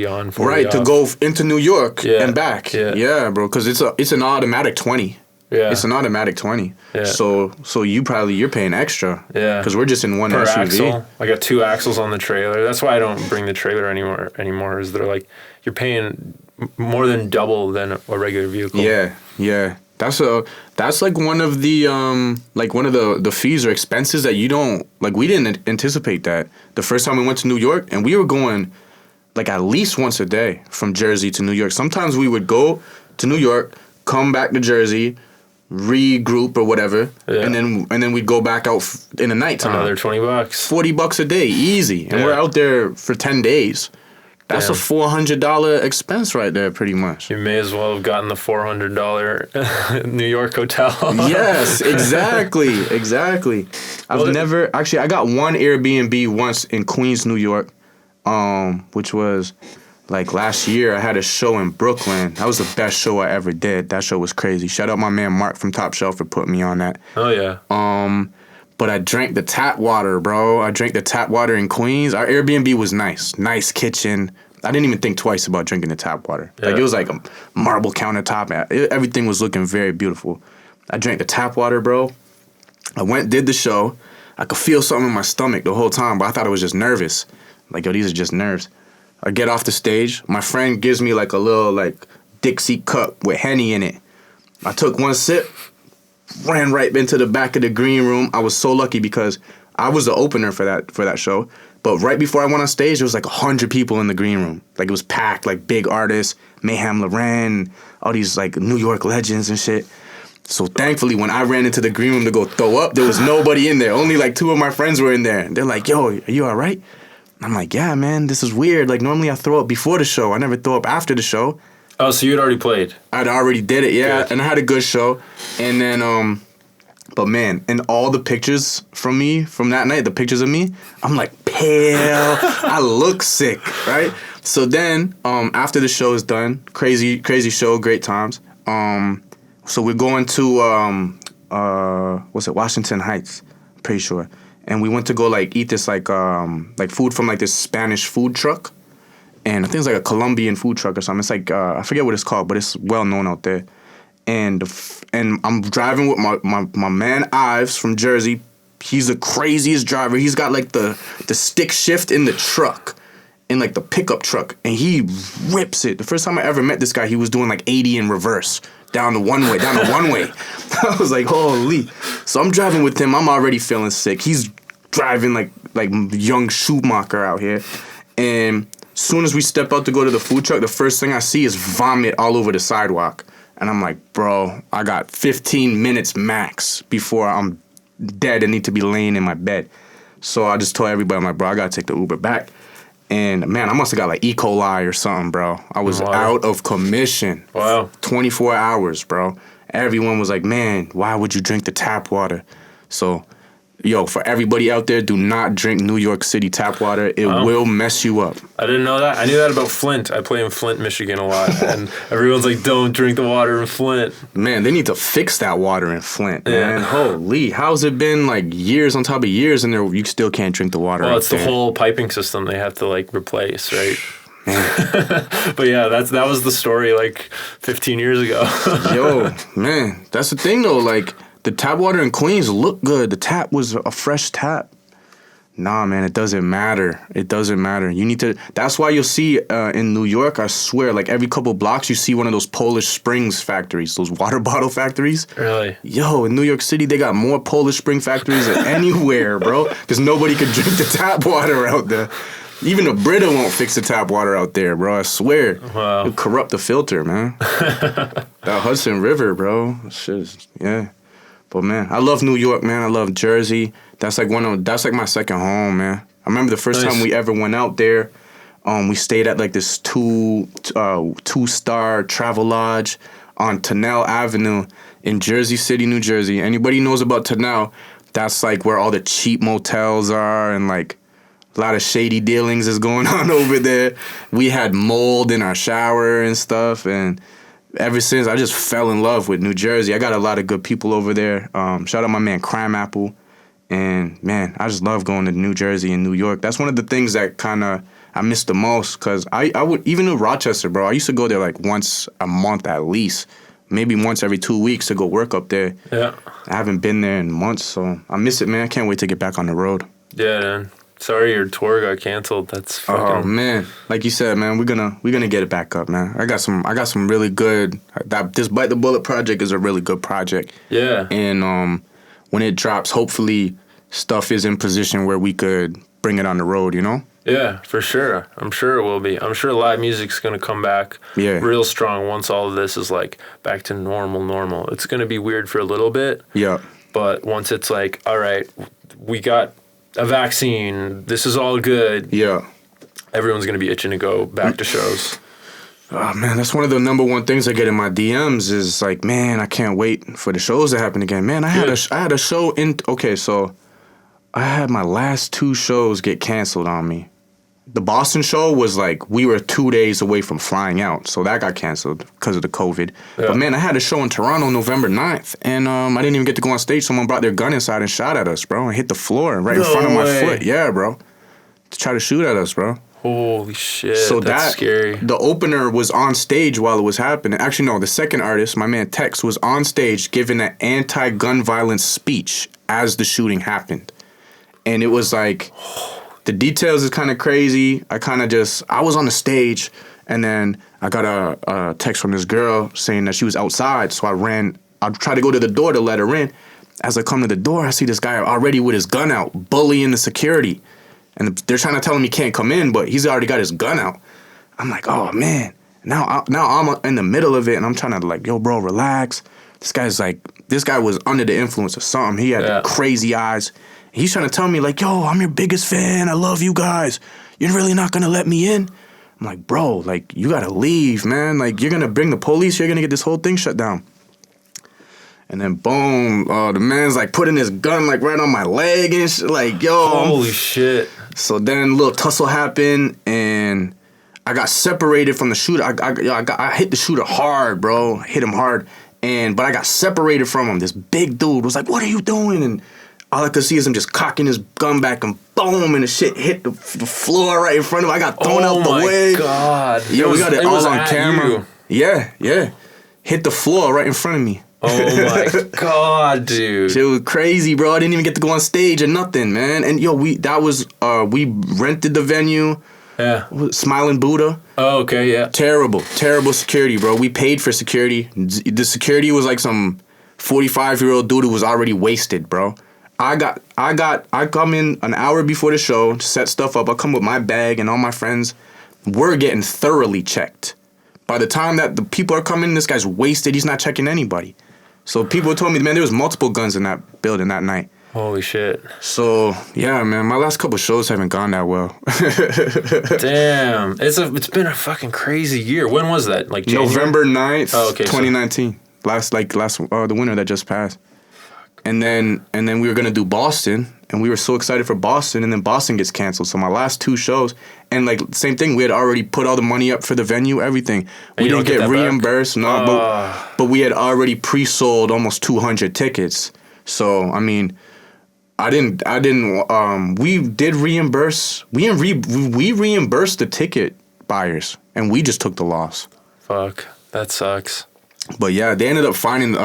on, 40 right, off. to go into New York and back. Yeah, bro, because it's an automatic 20. Yeah, it's an automatic 20. Yeah. So you're paying extra. Yeah, because we're just in one per SUV. Axle. I got 2 axles on the trailer. That's why I don't bring the trailer anymore. Is they're like you're paying more than double than a regular vehicle. Yeah. That's like one of the fees or expenses that you don't like. We didn't anticipate that the first time we went to New York, and we were going like at least once a day from Jersey to New York. Sometimes we would go to New York, come back to Jersey, regroup or whatever, and then we'd go back out in the nighttime. Another $20, $40 a day, easy, and we're out there for 10 days. That's a $400 expense right there, pretty much. You may as well have gotten the $400 New York hotel. Yes, exactly. I got one Airbnb once in Queens, New York, which was like last year. I had a show in Brooklyn. That was the best show I ever did. That show was crazy. Shout out my man Mark from Top Shelf for putting me on that. Oh yeah. But I drank the tap water, bro. I drank the tap water in Queens. Our Airbnb was nice. Nice kitchen. I didn't even think twice about drinking the tap water. Yeah. Like, it was like a marble countertop. Everything was looking very beautiful. I drank the tap water, bro. I went, did the show. I could feel something in my stomach the whole time, but I thought it was just nervous. Like, yo, these are just nerves. I get off the stage. My friend gives me like a little like Dixie cup with Henny in it. I took one sip, ran right into the back of the green room. I was so lucky because I was the opener for that show. But right before I went on stage, there was like 100 people in the green room. Like, it was packed, like big artists, Mayhem Loren, all these like New York legends and shit. So thankfully, when I ran into the green room to go throw up, there was nobody in there. Only like 2 of my friends were in there. They're like, yo, are you all right? I'm like, yeah, man, this is weird. Like, normally I throw up before the show. I never throw up after the show. Oh, so you'd already played? I'd already did it, yeah. Good. And I had a good show. And then, but man, and all the pictures from me from that night, the pictures of me, I'm like pale. I look sick, right? So then, after the show is done, crazy show, great times. So we're going to Washington Heights, I'm pretty sure. And we went to go like eat this like food from like this Spanish food truck. And I think it's like a Colombian food truck or something. It's like I forget what it's called, but it's well known out there. And I'm driving with my man Ives from Jersey. He's the craziest driver. He's got like the stick shift in the truck, in like the pickup truck, and he rips it. The first time I ever met this guy, he was doing like 80 in reverse down the one way. I was like, holy. So I'm driving with him. I'm already feeling sick. He's driving like young Schumacher out here. And as soon as we step out to go to the food truck, the first thing I see is vomit all over the sidewalk. And I'm like, bro, I got 15 minutes max before I'm dead and need to be laying in my bed. So I just told everybody, I'm like, bro, I got to take the Uber back. And, man, I must have got, like, E. coli or something, bro. I was out of commission. Wow. 24 hours, bro. Everyone was like, man, why would you drink the tap water? So, yo, for everybody out there, do not drink New York City tap water. It will mess you up. I didn't know that. I knew that about Flint. I play in Flint, Michigan a lot. And everyone's like, don't drink the water in Flint. Man, they need to fix that water in Flint, man. Yeah. Holy, how's it been like years on top of years and you still can't drink the water? Well, it's the whole piping system they have to like replace, right? But yeah, that was the story like 15 years ago. Yo, man, that's the thing though. Like, the tap water in Queens looked good. The tap was a fresh tap. Nah, man, it doesn't matter. It doesn't matter. You need to. That's why you'll see in New York, I swear, like every couple blocks, you see one of those Polish Springs factories, those water bottle factories. Really? Yo, in New York City, they got more Polish Spring factories than anywhere, bro. Because nobody could drink the tap water out there. Even the Brita won't fix the tap water out there, bro. I swear. Wow. It'll corrupt the filter, man. That Hudson River, bro. Shit, yeah. But man, I love New York, man. I love Jersey. That's like my second home, man. I remember the first time we ever went out there. We stayed at like this two-star travel lodge on Tennelle Avenue in Jersey City, New Jersey. Anybody knows about Tennelle? That's like where all the cheap motels are and like a lot of shady dealings is going on over there. We had mold in our shower and stuff, and ever since, I just fell in love with New Jersey. I got a lot of good people over there. Shout out my man Crime Apple. And, man, I just love going to New Jersey and New York. That's one of the things that kind of I miss the most because I would, even in Rochester, bro, I used to go there like once a month at least, maybe once every 2 weeks to go work up there. Yeah. I haven't been there in months, so I miss it, man. I can't wait to get back on the road. Yeah, man. Sorry your tour got canceled. That's fucking... Oh man, like you said, man, we're gonna get it back up, man. I got some really good. This Bite the Bullet project is a really good project. Yeah. And when it drops, hopefully stuff is in position where we could bring it on the road. You know. Yeah, for sure. I'm sure it will be. I'm sure live music's gonna come back. Yeah. Real strong once all of this is like back to normal. It's gonna be weird for a little bit. Yeah. But once it's like, all right, we got a vaccine, this is all good. Yeah. Everyone's going to be itching to go back to shows. Oh, man, that's one of the number one things I get in my DMs is like, man, I can't wait for the shows to happen again. Man, I had a show in... Okay, so I had my last 2 shows get canceled on me. The Boston show was like, we were 2 days away from flying out, so that got canceled because of the COVID. Yeah. But man, I had a show in Toronto November 9th, and I didn't even get to go on stage. Someone brought their gun inside and shot at us, bro, and hit the floor right in front of my foot. Yeah, bro. To try to shoot at us, bro. Holy shit! So that's scary. The opener was on stage while it was happening. Actually, no, the second artist, my man Tex, was on stage giving an anti-gun violence speech as the shooting happened, and it was like, the details is kind of crazy. I was on the stage, and then I got a text from this girl saying that she was outside, so I tried to go to the door to let her in. As I come to the door, I see this guy already with his gun out, bullying the security. And they're trying to tell him he can't come in, but he's already got his gun out. I'm like, oh, man. Now I'm in the middle of it, and I'm trying to like, yo, bro, relax. This guy was under the influence of something. He had crazy eyes. He's trying to tell me, like, yo, I'm your biggest fan. I love you guys. You're really not going to let me in? I'm like, bro, like, you got to leave, man. Like, you're going to bring the police. You're going to get this whole thing shut down. And then boom, the man's like putting his gun like right on my leg and shit. Like, yo. Holy shit. So then a little tussle happened, and I got separated from the shooter. I hit the shooter hard, bro. Hit him hard. But I got separated from him. This big dude was like, what are you doing? And all I could see is him just cocking his gun back, and boom, and the shit hit the floor right in front of him. I got thrown out the way. Oh my God. Yo, we got it all on camera. You. Yeah. Hit the floor right in front of me. Oh my God, dude. It was crazy, bro. I didn't even get to go on stage or nothing, man. And yo, we rented the venue. Yeah. Smiling Buddha. Oh, okay, yeah. Terrible security, bro. We paid for security. The security was like some 45-year-old dude who was already wasted, bro. I come in an hour before the show, set stuff up. I come with my bag and all my friends. We're getting thoroughly checked. By the time that the people are coming, this guy's wasted. He's not checking anybody. So people told me, man, there was multiple guns in that building that night. Holy shit. So, yeah, man, my last couple shows haven't gone that well. Damn. It's been a fucking crazy year. When was that? Like January? November 9th, 2019. Last the winter that just passed. And then we were going to do Boston, and we were so excited for Boston, and then Boston gets canceled. So my last two shows, and like same thing, we had already put all the money up for the venue, everything. We didn't get reimbursed, but we had already pre-sold almost 200 tickets. So, I mean, we did reimburse, we reimbursed the ticket buyers, and we just took the loss. Fuck, that sucks. But yeah, they ended up finding,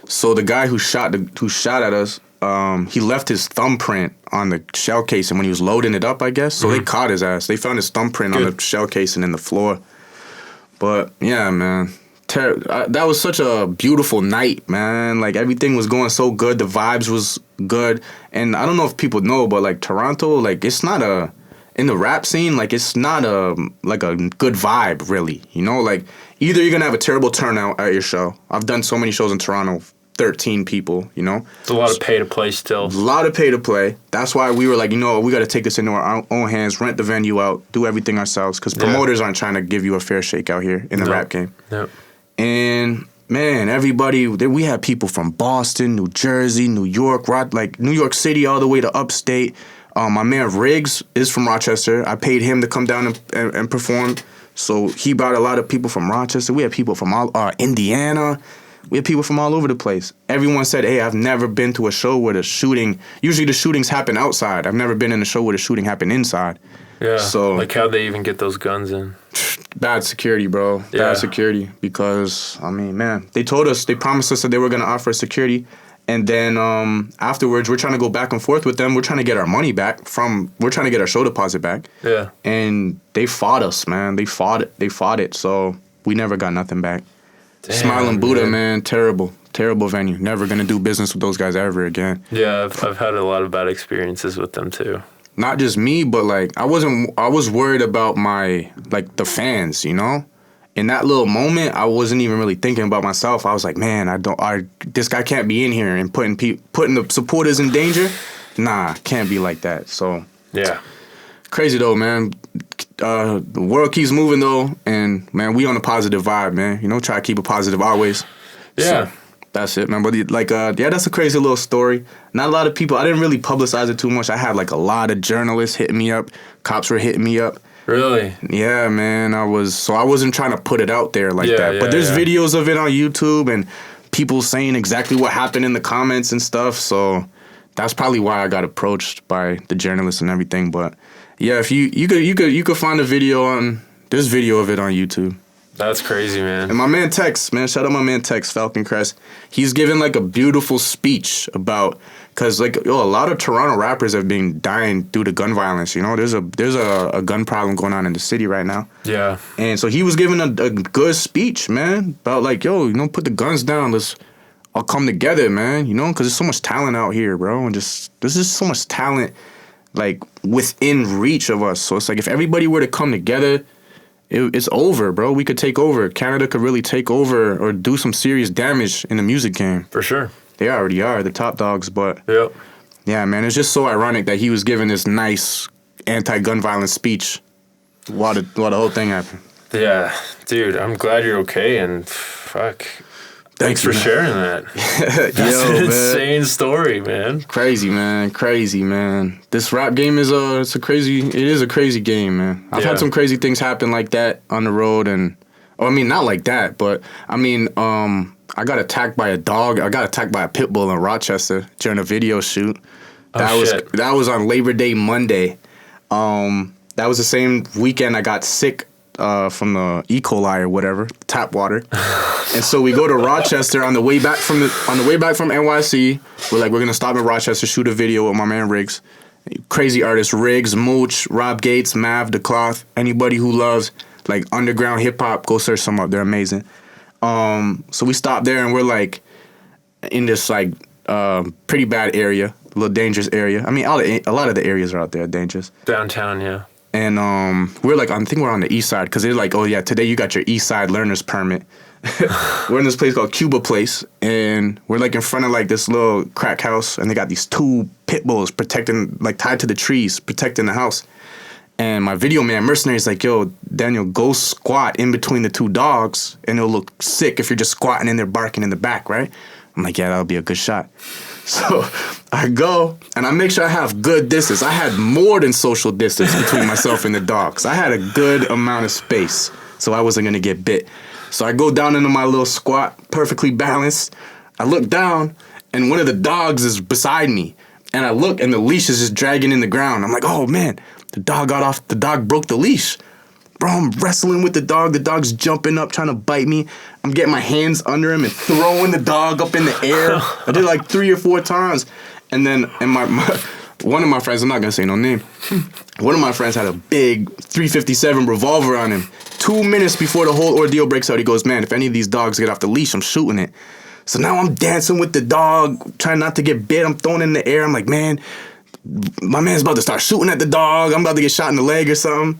so the guy who shot at us, he left his thumbprint on the shell casing when he was loading it up, I guess. So they caught his ass. They found his thumbprint on the shell casing in the floor. But yeah, man, that was such a beautiful night, man. Like everything was going so good. The vibes was good. And I don't know if people know, but like Toronto, like it's not in the rap scene, like it's not a good vibe, really. You know, like either you're gonna have a terrible turnout at your show. I've done so many shows in Toronto, 13 people, you know. It's a lot of pay to play still. A lot of pay to play. That's why we were like, you know, we got to take this into our own hands, rent the venue out, do everything ourselves, because promoters aren't trying to give you a fair shake out here in the rap game. Yep. And man, everybody, we had people from Boston, New Jersey, New York, like New York City, all the way to upstate. My man Riggs is from Rochester. I paid him to come down and perform. So he brought a lot of people from Rochester. We had people from Indiana. We had people from all over the place. Everyone said, hey, I've never been to a show where the shooting... Usually the shootings happen outside. I've never been in a show where the shooting happened inside. Yeah, so, like how'd they even get those guns in? Bad security, bro. Yeah. Bad security. Because, I mean, man, they promised us that they were going to offer security. And then afterwards, we're trying to go back and forth with them. We're trying to get our money back we're trying to get our show deposit back. Yeah. And they fought us, man. They fought it. So we never got nothing back. Damn, Smiling Buddha, man, terrible venue. Never gonna do business with those guys ever again. Yeah, I've had a lot of bad experiences with them too. Not just me, but like I was worried about the fans, you know. In that little moment, I wasn't even really thinking about myself. I was like, man, this guy can't be in here and putting the supporters in danger. Nah, can't be like that. So yeah, crazy though, man. The world keeps moving though, and man, we on a positive vibe, man. You know, try to keep it positive always. Yeah, so, that's it, man. But that's a crazy little story. Not a lot of people. I didn't really publicize it too much. I had like a lot of journalists hitting me up. Cops were hitting me up. Really? Yeah, man. I wasn't trying to put it out there like that. But there's videos of it on YouTube and people saying exactly what happened in the comments and stuff. So that's probably why I got approached by the journalists and everything. But Yeah, if you could find a video on. There's video of it on YouTube. That's crazy, man. And my man Tex, man, shout out my man Tex, Falcon Crest. He's given like a beautiful speech about, cause like a lot of Toronto rappers have been dying due to gun violence. You know, there's a gun problem going on in the city right now. Yeah. And so he was giving a good speech, man, about like, yo, put the guns down. Let's all come together, man. Cause there's so much talent out here, bro, and there's just so much talent like within reach of us. So it's like if everybody were to come together. It's over, bro. We could take over. Canada could really take over or do some serious damage in the music game. For sure. They already are, the top dogs, but... Yep. Yeah, man, it's just so ironic that he was giving this nice anti-gun violence speech while the whole thing happened. Yeah. Dude, I'm glad you're okay, and fuck... Thanks for sharing that. That's an insane story, man. Crazy, man. Crazy, man. This rap game is a crazy game, man. I've had some crazy things happen like that on the road, and not like that, but I got attacked by a dog. I got attacked by a pit bull in Rochester during a video shoot. That was on Labor Day Monday. That was the same weekend I got sick from the E. coli or whatever, tap water. And so we go to Rochester on the way back from NYC. We're gonna stop in Rochester, shoot a video with my man Riggs. Crazy artists, Riggs, Mooch, Rob Gates, Mav, The Cloth. Anybody who loves like underground hip hop, go search them up. They're amazing. So we stop there and we're like in this like pretty bad area, a little dangerous area. I mean, a lot of the areas are out there dangerous. Downtown, yeah. And we're like, I think we're on the east side because they're like, oh yeah, today you got your east side learner's permit. We're in this place called Cuba Place, and we're like in front of like this little crack house, and they got these two pit bulls protecting, like tied to the trees, protecting the house. And my video man, Mercenary's like, yo, Daniel, go squat in between the two dogs, and it'll look sick if you're just squatting and they're barking in the back, right? I'm like, yeah, that'll be a good shot. So I go, and I make sure I have good distance. I had more than social distance between myself and the dogs. I had a good amount of space, so I wasn't going to get bit. So I go down into my little squat, perfectly balanced. I look down, and one of the dogs is beside me. And I look, and the leash is just dragging in the ground. I'm like, oh, man, the dog got off. The dog broke the leash. Bro, I'm wrestling with the dog. The dog's jumping up, trying to bite me. I'm getting my hands under him and throwing the dog up in the air. I did like 3 or 4 times. And then my one of my friends, I'm not going to say no name, one of my friends had a big .357 revolver on him. 2 minutes before the whole ordeal breaks out, he goes, man, if any of these dogs get off the leash, I'm shooting it. So now I'm dancing with the dog, trying not to get bit. I'm throwing it in the air. I'm like, man, my man's about to start shooting at the dog. I'm about to get shot in the leg or something.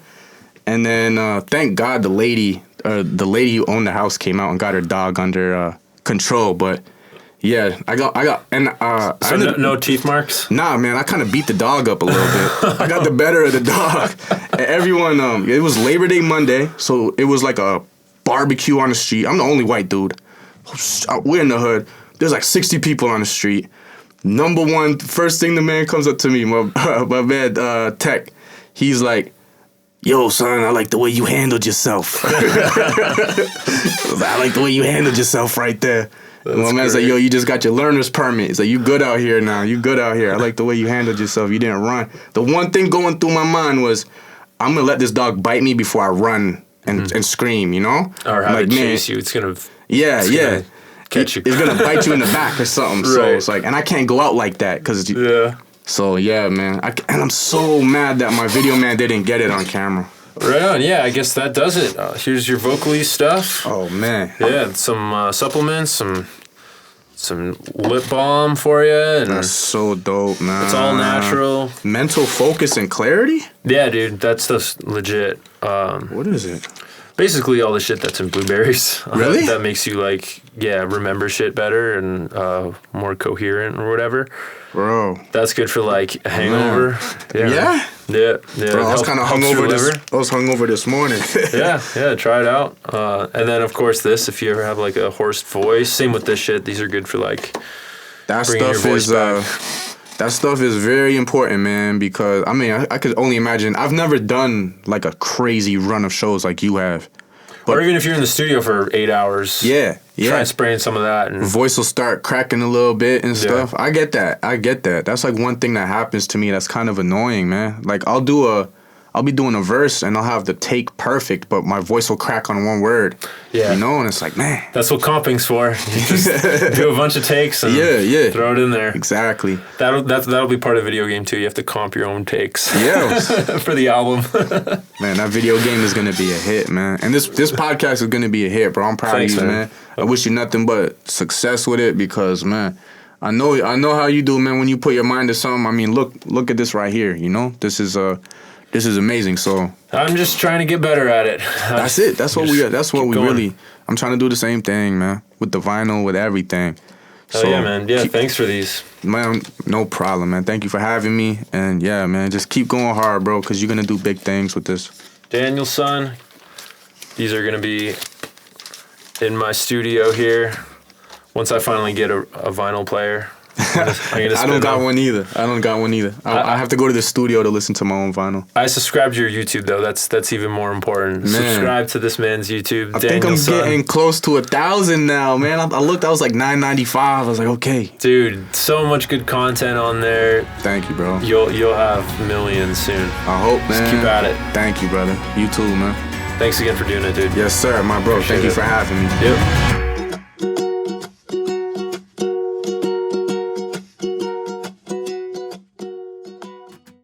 And then, thank God, the lady who owned the house came out and got her dog under control. But yeah, I got, and so no teeth marks. Nah, man, I kind of beat the dog up a little bit. I got the better of the dog. And everyone, it was Labor Day Monday, so it was like a barbecue on the street. I'm the only white dude. We're in the hood. There's like 60 people on the street. Number one, first thing the man comes up to me, my man Tech. He's like, yo, son, I like the way you handled yourself. I like the way you handled yourself right there. And my man's like, yo, you just got your learner's permit. He's like, you good out here now. You good out here. I like the way you handled yourself. You didn't run. The one thing going through my mind was, I'm going to let this dog bite me before I run and scream, you know? Or have it chase you. It's going to... Yeah. Catch you. It's going to bite you in the back or something. Right. So it's like, and I can't go out like that because... Yeah. So, yeah, man. And I'm so mad that my video man didn't get it on camera. Right on. Yeah, I guess that does it. Here's your Vocally stuff. Oh, man. Yeah, some supplements, some lip balm for you. And that's so dope, man. It's all natural. Mental focus and clarity? Yeah, dude. That stuff's legit. What is it? Basically all the shit that's in blueberries. Really? That makes you, remember shit better and more coherent or whatever. Bro. That's good for, a hangover. Yeah? Yeah. Bro, I was kind of hungover this morning. yeah, try it out. And then, of course, this, if you ever have, a hoarse voice. Same with this shit. These are good for, that bringing your voice back. That stuff is very important, man, because, I could only imagine. I've never done, a crazy run of shows like you have. Or even if you're in the studio for 8 hours. Yeah. Try spraying some of that. And voice will start cracking a little bit and stuff. Yeah. I get that. That's, one thing that happens to me that's kind of annoying, man. I'll do I'll be doing a verse and I'll have the take perfect, but my voice will crack on one word. Yeah. You know, and it's like, man. That's what comping's for. You just do a bunch of takes and throw it in there. Exactly. That'll be part of the video game too. You have to comp your own takes. Yeah. For the album. Man, that video game is gonna be a hit, man. And this podcast is gonna be a hit, bro. I'm proud of you, man. I wish you nothing but success with it because, man, I know how you do, man. When you put your mind to something, I mean, look at this right here. You know, this is amazing. So I'm just trying to get better at it. That's it. That's what we. That's what we really. I'm trying to do the same thing, man. With the vinyl, with everything. So, yeah, man. Yeah, thanks for these. Man, no problem, man. Thank you for having me. And yeah, man, just keep going hard, bro, because you're gonna do big things with this. Daniel, son, these are gonna be in my studio here. Once I finally get a vinyl player, I don't got one either. I have to go to the studio to listen to my own vinyl. I subscribe to your YouTube though. That's even more important. Man. Subscribe to this man's YouTube. I think I'm getting close to 1,000 now, man. I looked. I was like 995. I was like, okay, dude, so much good content on there. Thank you, bro. You'll have millions soon. I hope, man. Just keep at it. Thank you, brother. You too, man. Thanks again for doing it, dude. Yes, sir, my bro. Thank you for having me. Yep.